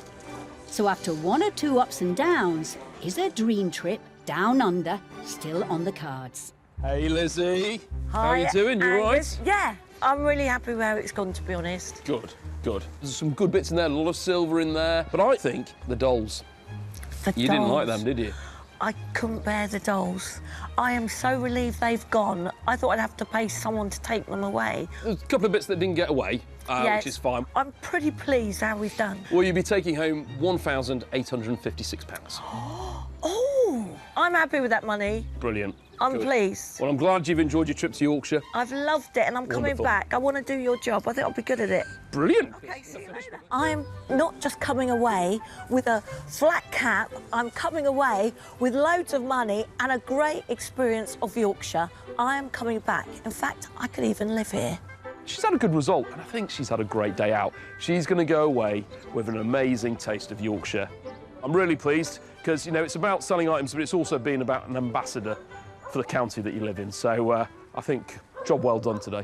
So after one or two ups and downs, is her dream trip down under still on the cards? Hey, Lizzie. Hi, how are you doing? You all right? Yeah, I'm really happy with how it's gone, to be honest. Good, good. There's some good bits in there, a lot of silver in there. But I think the dolls. You didn't like them, did you? I couldn't bear the dolls. I am so relieved they've gone. I thought I'd have to pay someone to take them away. There's a couple of bits that didn't get away, which is fine. I'm pretty pleased how we've done. Well, you'll be taking home £1,856. Oh, I'm happy with that money. Brilliant. I'm Good. pleased. Well, I'm glad you've enjoyed your trip to Yorkshire. I've loved it and I'm coming Wonderful. back. I want to do your job. I think I'll be good at it. Brilliant. Okay, see you later. I'm not just coming away with a flat cap. I'm coming away with loads of money and a great experience of Yorkshire. I am coming back. In fact, I could even live here. She's had a good result, and I think she's had a great day out. She's going to go away with an amazing taste of Yorkshire. I'm really pleased, because, you know, it's about selling items, but it's also being about an ambassador for the county that you live in. So I think job well done today.